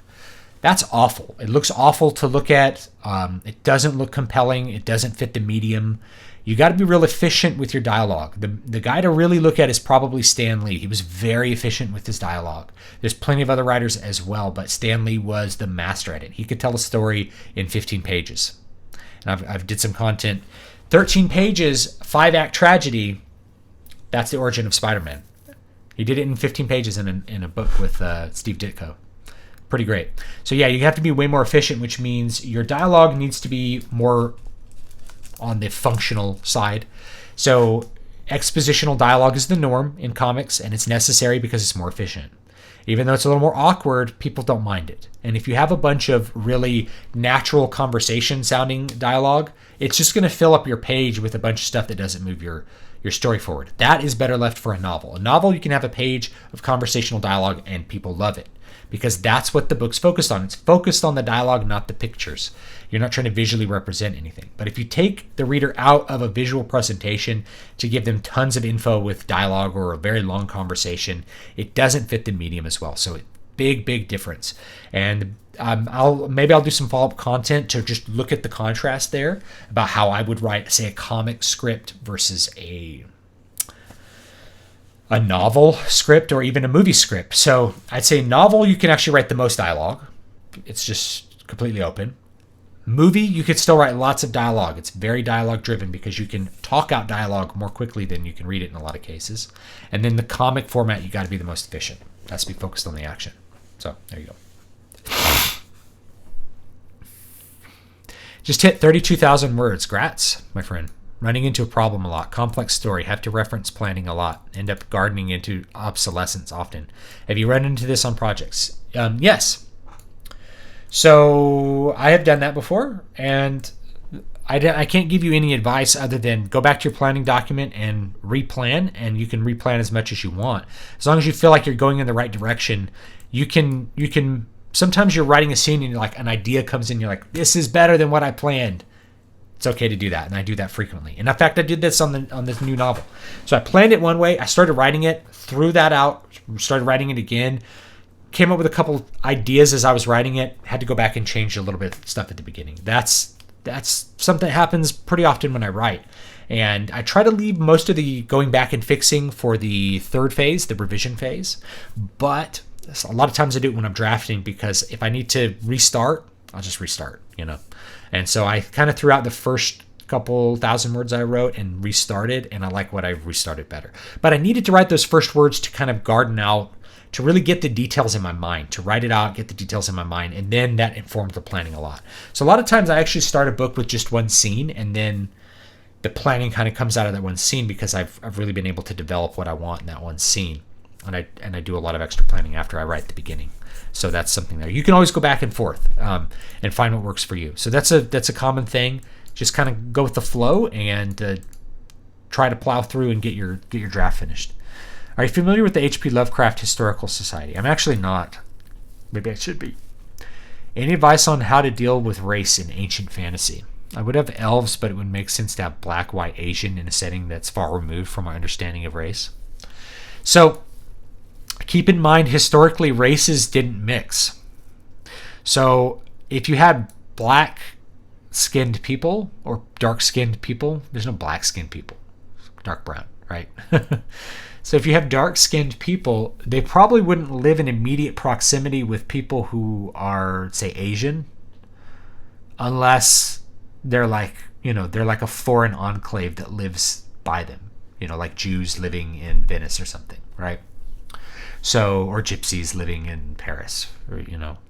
That's awful. It looks awful to look at. It doesn't look compelling. It doesn't fit the medium. You got to be real efficient with your dialogue. The guy to really look at is probably Stan Lee. He was very efficient with his dialogue. There's plenty of other writers as well, but Stan Lee was the master at it. He could tell a story in 15 pages. And I've did some content. 13 pages, 5-act tragedy. That's the origin of Spider-Man. He did it in 15 pages in a book with Steve Ditko. Pretty great. So yeah, you have to be way more efficient, which means your dialogue needs to be more on the functional side. So expositional dialogue is the norm in comics, and it's necessary because it's more efficient. Even though it's a little more awkward, people don't mind it. And if you have a bunch of really natural conversation sounding dialogue, it's just going to fill up your page with a bunch of stuff that doesn't move your story forward. That is better left for a novel. A novel, you can have a page of conversational dialogue and people love it, because that's what the book's focused on. It's focused on the dialogue, not the pictures. You're not trying to visually represent anything. But if you take the reader out of a visual presentation to give them tons of info with dialogue or a very long conversation, it doesn't fit the medium as well. So big difference. And I'll do some follow-up content to just look at the contrast there about how I would write, say, a comic script versus a novel script or even a movie script. So I'd say novel, you can actually write the most dialogue. It's just completely open. Movie, you could still write lots of dialogue. It's very dialogue driven because you can talk out dialogue more quickly than you can read it in a lot of cases. And then the comic format, you got to be the most efficient. It has to be focused on the action. So there you go. Just hit 32,000 words. Grats, my friend. Running into a problem a lot. Complex story. Have to reference planning a lot. End up gardening into obsolescence often. Have you run into this on projects? Yes. So I have done that before, and I can't give you any advice other than go back to your planning document and replan, and you can replan as much as you want. As long as you feel like you're going in the right direction, you can sometimes you're writing a scene and you're like, an idea comes in, you're like, this is better than what I planned. It's okay to do that, and I do that frequently. And in fact, I did this on this new novel. So I planned it one way, I started writing it, threw that out, started writing it again, came up with a couple ideas as I was writing it, had to go back and change a little bit of stuff at the beginning. That's something that happens pretty often when I write. And I try to leave most of the going back and fixing for the third phase, the revision phase. But a lot of times I do it when I'm drafting, because if I need to restart, I'll just restart, And so I kind of threw out the first couple thousand words I wrote and restarted, and I like what I restarted better. But I needed to write those first words to kind of garden out, to really get the details in my mind, to write it out, get the details in my mind, and then that informed the planning a lot. So a lot of times I actually start a book with just one scene, and then the planning kind of comes out of that one scene, because I've really been able to develop what I want in that one scene. And I do a lot of extra planning after I write the beginning. So that's something there. You can always go back and forth and find what works for you. So that's a common thing. Just kind of go with the flow and try to plow through and get your draft finished. Are you familiar with the H.P. Lovecraft Historical Society? I'm actually not. Maybe I should be. Any advice on how to deal with race in ancient fantasy? I would have elves, but it would make sense to have black, white, Asian in a setting that's far removed from my understanding of race. So keep in mind, historically, races didn't mix. So if you had black-skinned people or dark-skinned people, there's no black-skinned people. Dark brown, right? So if you have dark-skinned people, they probably wouldn't live in immediate proximity with people who are, say, Asian, unless they're like they're like a foreign enclave that lives by them, like Jews living in Venice or something, right? So, or gypsies living in Paris, or,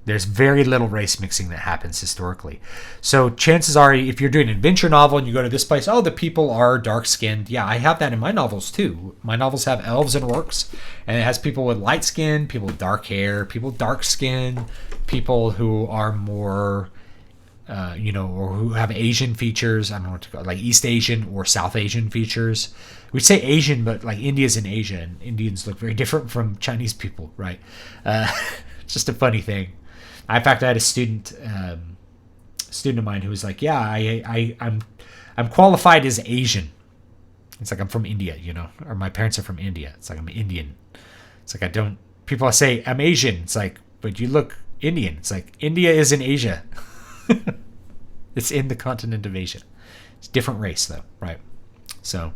there's very little race mixing that happens historically. So chances are, if you're doing an adventure novel and you go to this place, the people are dark skinned. Yeah, I have that in my novels too. My novels have elves and orcs, and it has people with light skin, people with dark hair, people with dark skin, people who are more, or who have Asian features. I don't know what to call it, like East Asian or South Asian features. We say Asian, but like India's in Asia, and Indians look very different from Chinese people, right? It's just a funny thing. In fact, I had a student of mine who was like, "Yeah, I'm qualified as Asian." It's like I'm from India, or my parents are from India. It's like I'm Indian. It's like people say I'm Asian. It's like, but you look Indian. It's like India is in Asia. It's in the continent of Asia. It's a different race, though, right? So.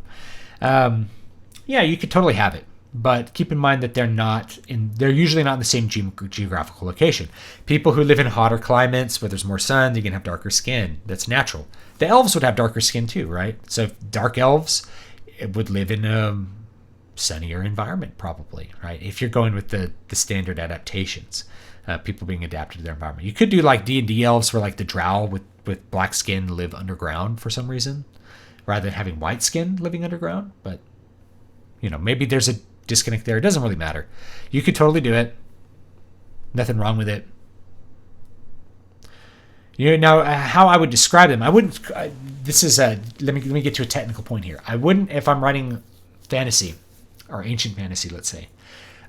Yeah, you could totally have it, but keep in mind that they're usually not in the same geographical location. People who live in hotter climates where there's more sun, they're going to have darker skin. That's natural. The elves would have darker skin too, right? So dark elves would live in a sunnier environment probably, right? If you're going with the standard adaptations, people being adapted to their environment. You could do like D&D elves where like the drow with black skin live underground for some reason, rather than having white skin living underground. But, maybe there's a disconnect there. It doesn't really matter. You could totally do it. Nothing wrong with it. Now, how I would describe them, I wouldn't, let me get to a technical point here. I wouldn't, if I'm writing fantasy, or ancient fantasy, let's say,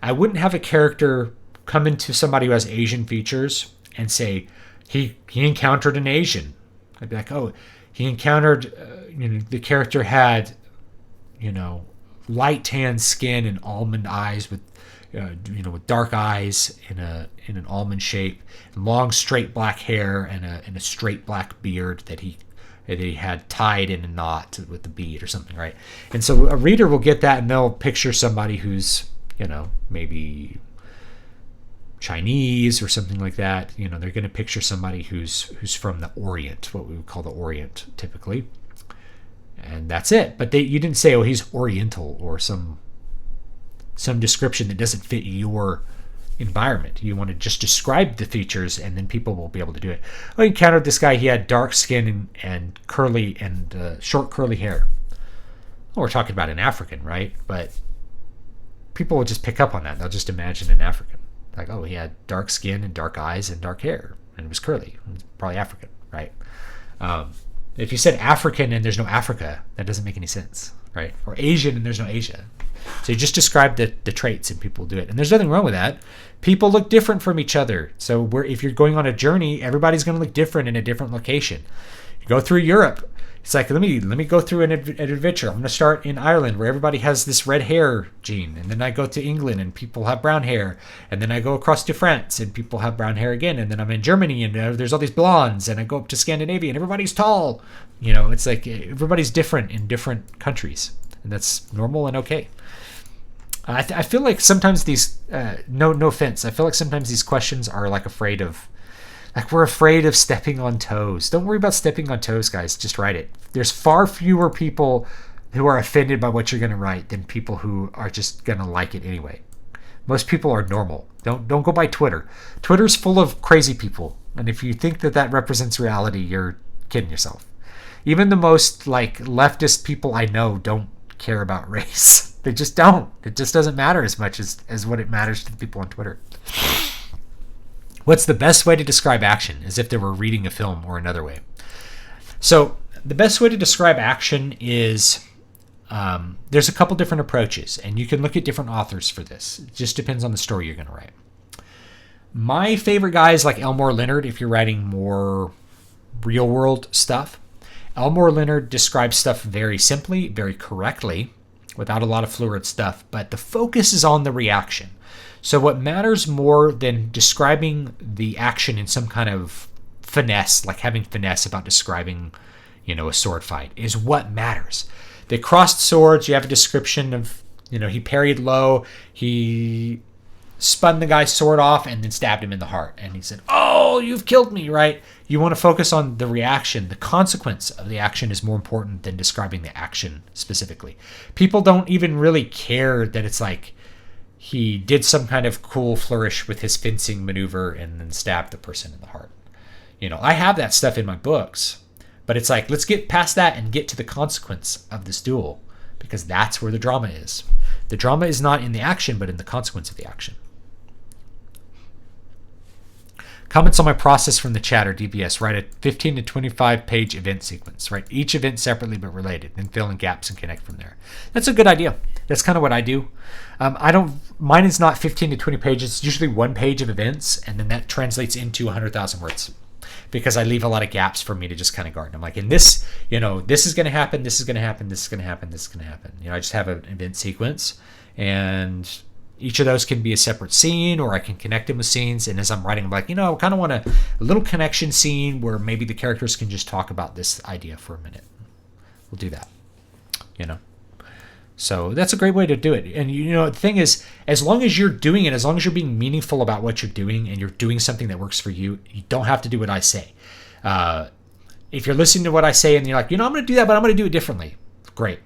I wouldn't have a character come into somebody who has Asian features and say, he encountered an Asian. I'd be like, he encountered, the character had, light tan skin and almond eyes with dark eyes in an almond shape, and long straight black hair and a straight black beard that he had tied in a knot with the bead or something, right? And so a reader will get that and they'll picture somebody who's, maybe Chinese or something like that. They're going to picture somebody who's from the Orient, what we would call the Orient typically. And that's it. But you didn't say, he's Oriental or some description that doesn't fit your environment. You want to just describe the features, and then people will be able to do it. I encountered this guy. He had dark skin and curly and short curly hair. Well, we're talking about an African, right? But people will just pick up on that. They'll just imagine an African. Like, he had dark skin and dark eyes and dark hair, and it was curly. It was probably African, right? If you said African and there's no Africa, that doesn't make any sense, right? Or Asian and there's no Asia. So you just describe the traits and people do it. And there's nothing wrong with that. People look different from each other. So if you're going on a journey, everybody's going to look different in a different location. You go through Europe. It's like, let me go through an adventure. I'm going to start in Ireland where everybody has this red hair gene. And then I go to England and people have brown hair. And then I go across to France and people have brown hair again. And then I'm in Germany and there's all these blondes. And I go up to Scandinavia and everybody's tall. It's like everybody's different in different countries. And that's normal and okay. I feel like sometimes these, no offense, I feel like sometimes these questions are like we're afraid of stepping on toes. Don't worry about stepping on toes, guys. Just write it. There's far fewer people who are offended by what you're going to write than people who are just going to like it anyway. Most people are normal. Don't go by Twitter. Twitter's full of crazy people. And if you think that represents reality, you're kidding yourself. Even the most leftist people I know don't care about race. They just don't. It just doesn't matter as much as what it matters to the people on Twitter. What's the best way to describe action? As if they were reading a film, or another way. So the best way to describe action is there's a couple different approaches, and you can look at different authors for this. It just depends on the story you're going to write. My favorite guy is like Elmore Leonard if you're writing more real world stuff. Elmore Leonard describes stuff very simply, very correctly, without a lot of fluid stuff, but the focus is on the reaction. So what matters more than describing the action in some kind of finesse, like having finesse about describing, a sword fight, is what matters. They crossed swords. You have a description of, he parried low. He spun the guy's sword off and then stabbed him in the heart. And he said, "Oh, you've killed me," right? You want to focus on the reaction. The consequence of the action is more important than describing the action specifically. People don't even really care that it's like he did some kind of cool flourish with his fencing maneuver and then stabbed the person in the heart. I have that stuff in my books, but it's like, let's get past that and get to the consequence of this duel, because that's where the drama is. The drama is not in the action, but in the consequence of the action. Comments on my process from the chat or DBS. Write a 15 to 25 page event sequence. Write each event separately but related, then fill in gaps and connect from there. That's a good idea. That's kind of what I do. Mine is not 15 to 20 pages. It's usually 1 page of events, and then that translates into 100,000 words, because I leave a lot of gaps for me to just kind of garden. I'm like, in this, this is going to happen, this is going to happen, this is going to happen, this is going to happen. I just have an event sequence, and each of those can be a separate scene, or I can connect them with scenes. And as I'm writing, I'm like, I kind of want a little connection scene where maybe the characters can just talk about this idea for a minute. We'll do that, So that's a great way to do it. And, the thing is, as long as you're doing it, as long as you're being meaningful about what you're doing and you're doing something that works for you, you don't have to do what I say. If you're listening to what I say and you're like, I'm going to do that, but I'm going to do it differently. Great.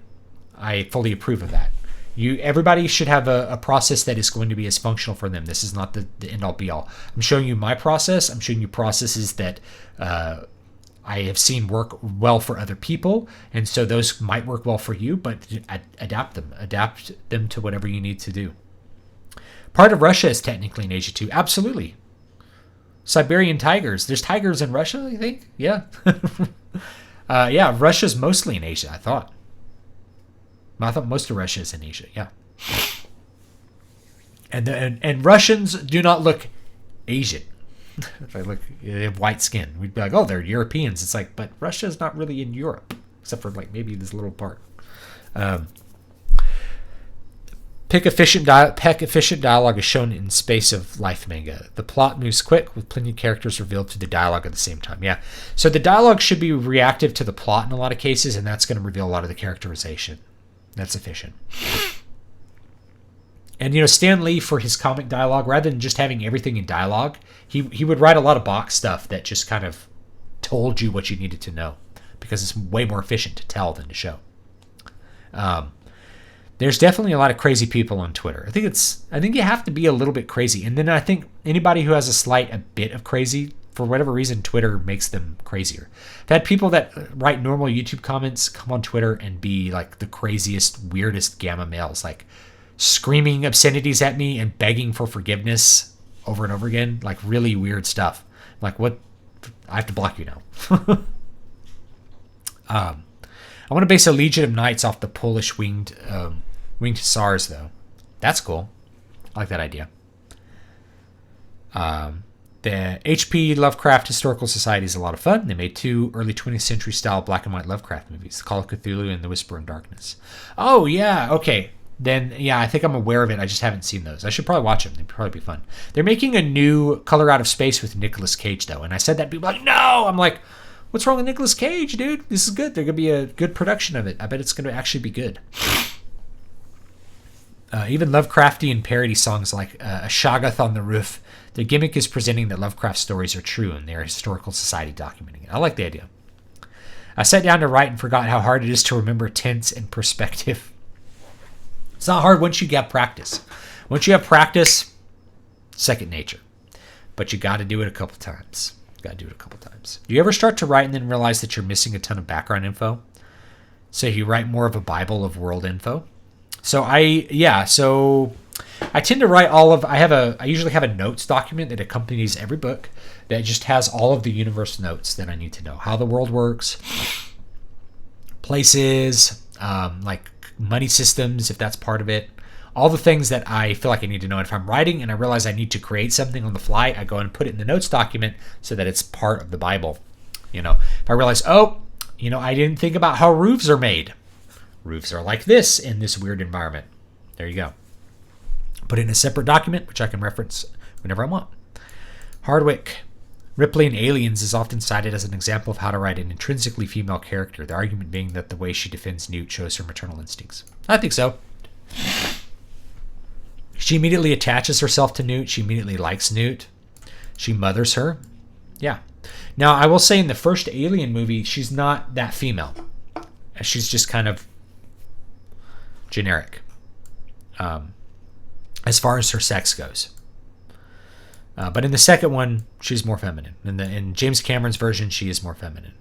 I fully approve of that. Everybody should have a process that is going to be as functional for them. This is not the end all be all. I'm showing you my process. I'm showing you processes that I have seen work well for other people, and so those might work well for you, but adapt them to whatever you need to do. Part of Russia is technically in Asia too. Absolutely. Siberian tigers. There's tigers in Russia, I think. Yeah. Yeah, Russia's mostly in Asia, I thought. I thought most of Russia is in Asia, yeah. And Russians do not look Asian. If they have white skin, we'd be like, oh, they're Europeans. It's like, but Russia's not really in Europe, except for like maybe this little part. Peck efficient dialogue is shown in Space of Life manga. The plot moves quick, with plenty of characters revealed through the dialogue at the same time. Yeah, so the dialogue should be reactive to the plot in a lot of cases, and that's going to reveal a lot of the characterization. That's efficient. And, Stan Lee, for his comic dialogue, rather than just having everything in dialogue, he would write a lot of box stuff that just kind of told you what you needed to know, because it's way more efficient to tell than to show. There's definitely a lot of crazy people on Twitter. I think you have to be a little bit crazy. And then I think anybody who has a bit of crazy, for whatever reason, Twitter makes them crazier. I've had people that write normal YouTube comments come on Twitter and be like the craziest, weirdest gamma males, like screaming obscenities at me and begging for forgiveness over and over again, like really weird stuff. Like, what? I have to block you now. I want to base a Legion of Knights off the Polish winged hussars, though. That's cool. I like that idea. The H.P. Lovecraft Historical Society is a lot of fun. They made 2 early 20th century style black and white Lovecraft movies, Call of Cthulhu and The Whisper in Darkness. Oh, yeah. Okay. Then, yeah, I think I'm aware of it. I just haven't seen those. I should probably watch them. They'd probably be fun. They're making a new Color Out of Space with Nicolas Cage, though. And I said that, people are like, no! I'm like, what's wrong with Nicolas Cage, dude? This is good. There's going to be a good production of it. I bet it's going to actually be good. Even Lovecraftian parody songs like A Shoggoth on the Roof. The gimmick is presenting that Lovecraft stories are true and they're a historical society documenting it. I like the idea. I sat down to write and forgot how hard it is to remember tense and perspective. It's not hard once you get practice. Once you have practice, second nature. But you got to do it a couple times. Do you ever start to write and then realize that you're missing a ton of background info? So you write more of a Bible of world info? So I tend to write I usually have a notes document that accompanies every book that just has all of the universe notes that I need to know. How the world works, places, like money systems, if that's part of it. All the things that I feel like I need to know. And if I'm writing and I realize I need to create something on the fly, I go and put it in the notes document so that it's part of the Bible. If I realize, I didn't think about how roofs are made. Roofs are like this in this weird environment. There you go. Put it in a separate document, which I can reference whenever I want. Hardwick. Ripley in Aliens is often cited as an example of how to write an intrinsically female character, the argument being that the way she defends Newt shows her maternal instincts. I think so. She immediately attaches herself to Newt. She immediately likes Newt. She mothers her. Yeah, Now, I will say in the first Alien movie, she's not that female. She's just kind of generic as far as her sex goes. But in the second one, she's more feminine. In James Cameron's version, she is more feminine.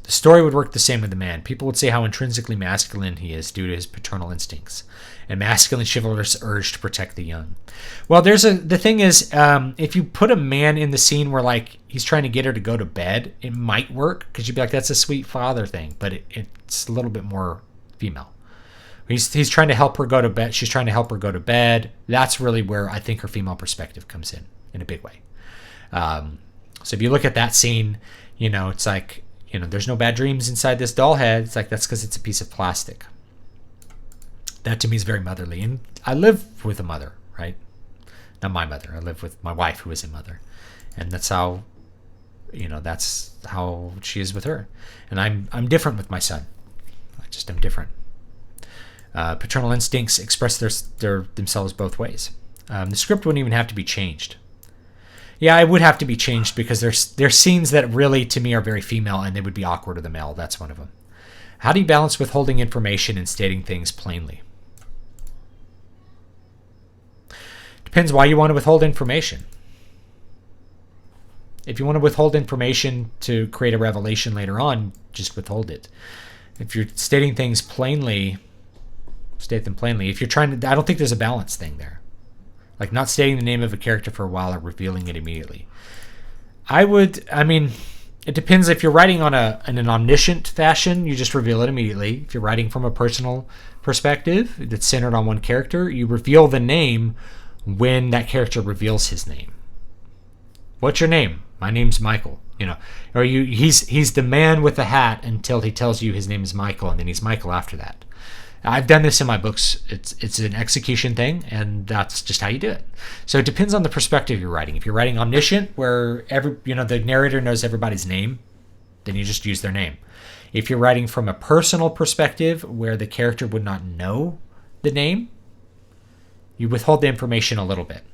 The story would work the same with the man. People would say how intrinsically masculine he is due to his paternal instincts and masculine chivalrous urge to protect the young. Well, the thing is, if you put a man in the scene where like he's trying to get her to go to bed, it might work because you'd be like, that's a sweet father thing, but it's a little bit more female. He's trying to help her go to bed. She's trying to help her go to bed. That's really where I think her female perspective comes in a big way. So if you look at that scene, it's like, there's no bad dreams inside this doll head. It's like, that's because it's a piece of plastic. That to me is very motherly. And I live with a mother, right? Not my mother. I live with my wife who is a mother. And that's how, that's how she is with her. And I'm different with my son. I'm different. Paternal instincts express themselves both ways. The script wouldn't even have to be changed. Yeah, it would have to be changed because there's scenes that really, to me, are very female and they would be awkward to the male. That's one of them. How do you balance withholding information and stating things plainly? Depends why you want to withhold information. If you want to withhold information to create a revelation later on, just withhold it. If you're stating things plainly, state them plainly. If you're trying to, I don't think there's a balance thing there. Like not stating the name of a character for a while or revealing it immediately. It depends. If you're writing in an omniscient fashion, you just reveal it immediately. If you're writing from a personal perspective that's centered on one character, you reveal the name when that character reveals his name. What's your name? My name's Michael. Or he's the man with the hat until he tells you his name is Michael, and then he's Michael after that. I've done this in my books. It's an execution thing, and that's just how you do it. So it depends on the perspective you're writing. If you're writing omniscient, where the narrator knows everybody's name, then you just use their name. If you're writing from a personal perspective, where the character would not know the name, you withhold the information a little bit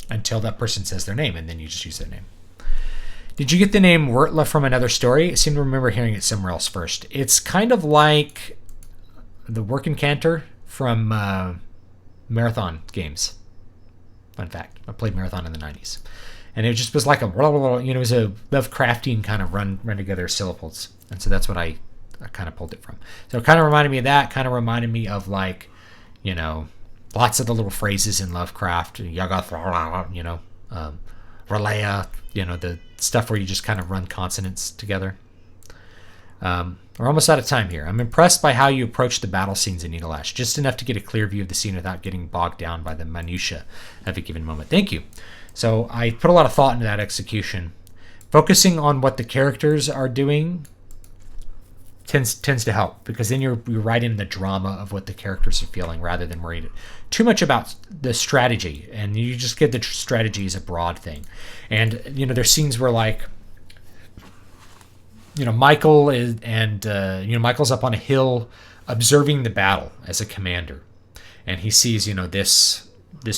until that person says their name, and then you just use their name. Did you get the name Wurtla from another story? I seem to remember hearing it somewhere else first. It's kind of like the Working Cantor from Marathon games. Fun fact. I played Marathon in the 90s. And it just was like it was a Lovecraftian kind of run together syllables. And so that's what I kind of pulled it from. So it kind of reminded me of that. Kind of reminded me of like, lots of the little phrases in Lovecraft. Yagath, Ralea, the stuff where you just kind of run consonants together. We're almost out of time here. I'm impressed by how you approach the battle scenes in Needle Ash, just enough to get a clear view of the scene without getting bogged down by the minutiae of a given moment. Thank you. So I put a lot of thought into that execution. Focusing on what the characters are doing tends to help, because then you're right in the drama of what the characters are feeling rather than worried too much about the strategy, and you just get the strategy as a broad thing. And there's scenes where like Michael Michael's up on a hill observing the battle as a commander, and he sees this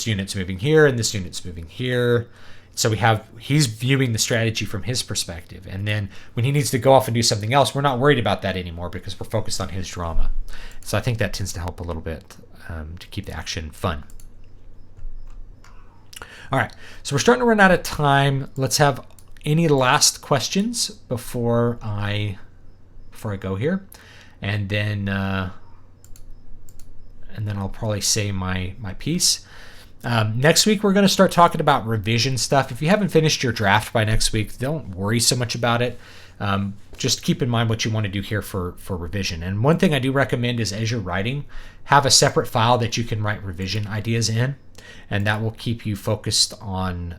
unit's moving here and this unit's moving here. So he's viewing the strategy from his perspective. And then when he needs to go off and do something else, we're not worried about that anymore because we're focused on his drama. So I think that tends to help a little bit to keep the action fun. All right, so we're starting to run out of time. Let's have any last questions before I go here, and then I'll probably say my piece. Next week, we're going to start talking about revision stuff. If you haven't finished your draft by next week, don't worry so much about it. Just keep in mind what you want to do here for revision. And one thing I do recommend is, as you're writing, have a separate file that you can write revision ideas in, and that will keep you focused on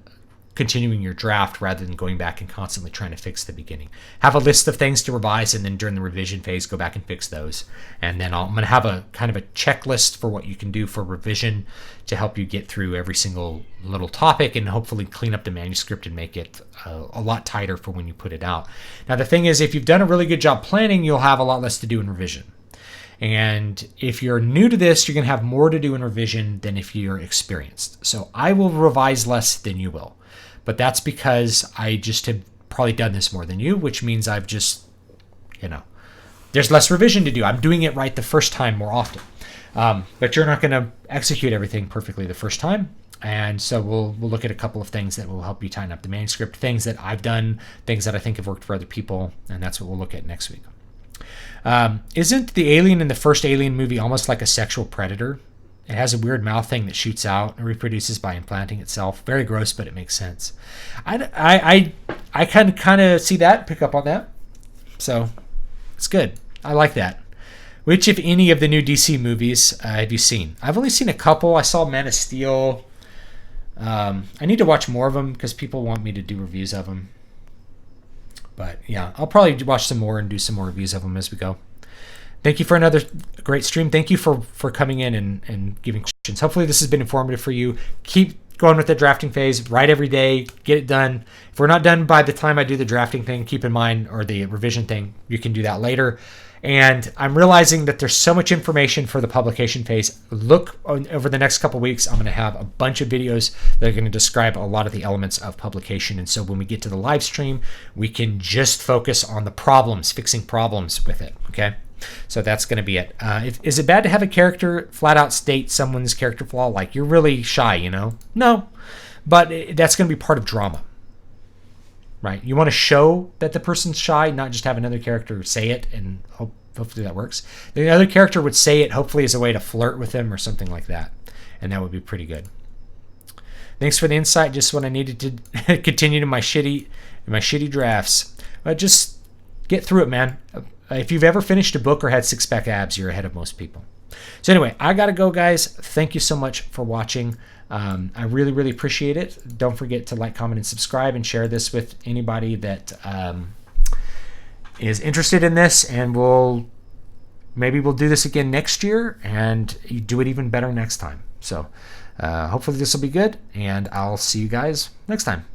continuing your draft rather than going back and constantly trying to fix the beginning. Have a list of things to revise, and then during the revision phase, go back and fix those. And then I'm going to have a kind of a checklist for what you can do for revision to help you get through every single little topic and hopefully clean up the manuscript and make it a lot tighter for when you put it out. Now, the thing is, if you've done a really good job planning, you'll have a lot less to do in revision. And if you're new to this, you're going to have more to do in revision than if you're experienced. So I will revise less than you will. But that's because I just have probably done this more than you, which means I've just, there's less revision to do. I'm doing it right the first time more often. But you're not going to execute everything perfectly the first time. And so we'll look at a couple of things that will help you tighten up the manuscript, things that I've done, things that I think have worked for other people, and that's what we'll look at next week. Isn't the alien in the first Alien movie almost like a sexual predator? It has a weird mouth thing that shoots out and reproduces by implanting itself. Very gross, but it makes sense. I kind of see that, pick up on that. So it's good. I like that. Which, if any, of the new DC movies have you seen? I've only seen a couple. I saw Man of Steel. I need to watch more of them because people want me to do reviews of them. But yeah, I'll probably watch some more and do some more reviews of them as we go. Thank you for another great stream. Thank you for coming in and giving questions. Hopefully this has been informative for you. Keep going with the drafting phase. Write every day. Get it done. If we're not done by the time I do the drafting thing, keep in mind, or the revision thing, you can do that later. And I'm realizing that there's so much information for the publication phase. Look over the next couple weeks. I'm going to have a bunch of videos that are going to describe a lot of the elements of publication. And so when we get to the live stream, we can just focus on the problems, fixing problems with it. Okay. So that's going to be it. Is it bad to have a character flat out state someone's character flaw? Like, you're really shy, No. But that's going to be part of drama. Right? You want to show that the person's shy, not just have another character say it, and hopefully that works. The other character would say it, hopefully, as a way to flirt with them or something like that. And that would be pretty good. Thanks for the insight. Just what I needed to continue to my shitty drafts. But just get through it, man. If you've ever finished a book or had six-pack abs, you're ahead of most people. So anyway, I got to go, guys. Thank you so much for watching. I really, really appreciate it. Don't forget to like, comment, and subscribe, and share this with anybody that is interested in this. And maybe we'll do this again next year and do it even better next time. So hopefully this will be good, and I'll see you guys next time.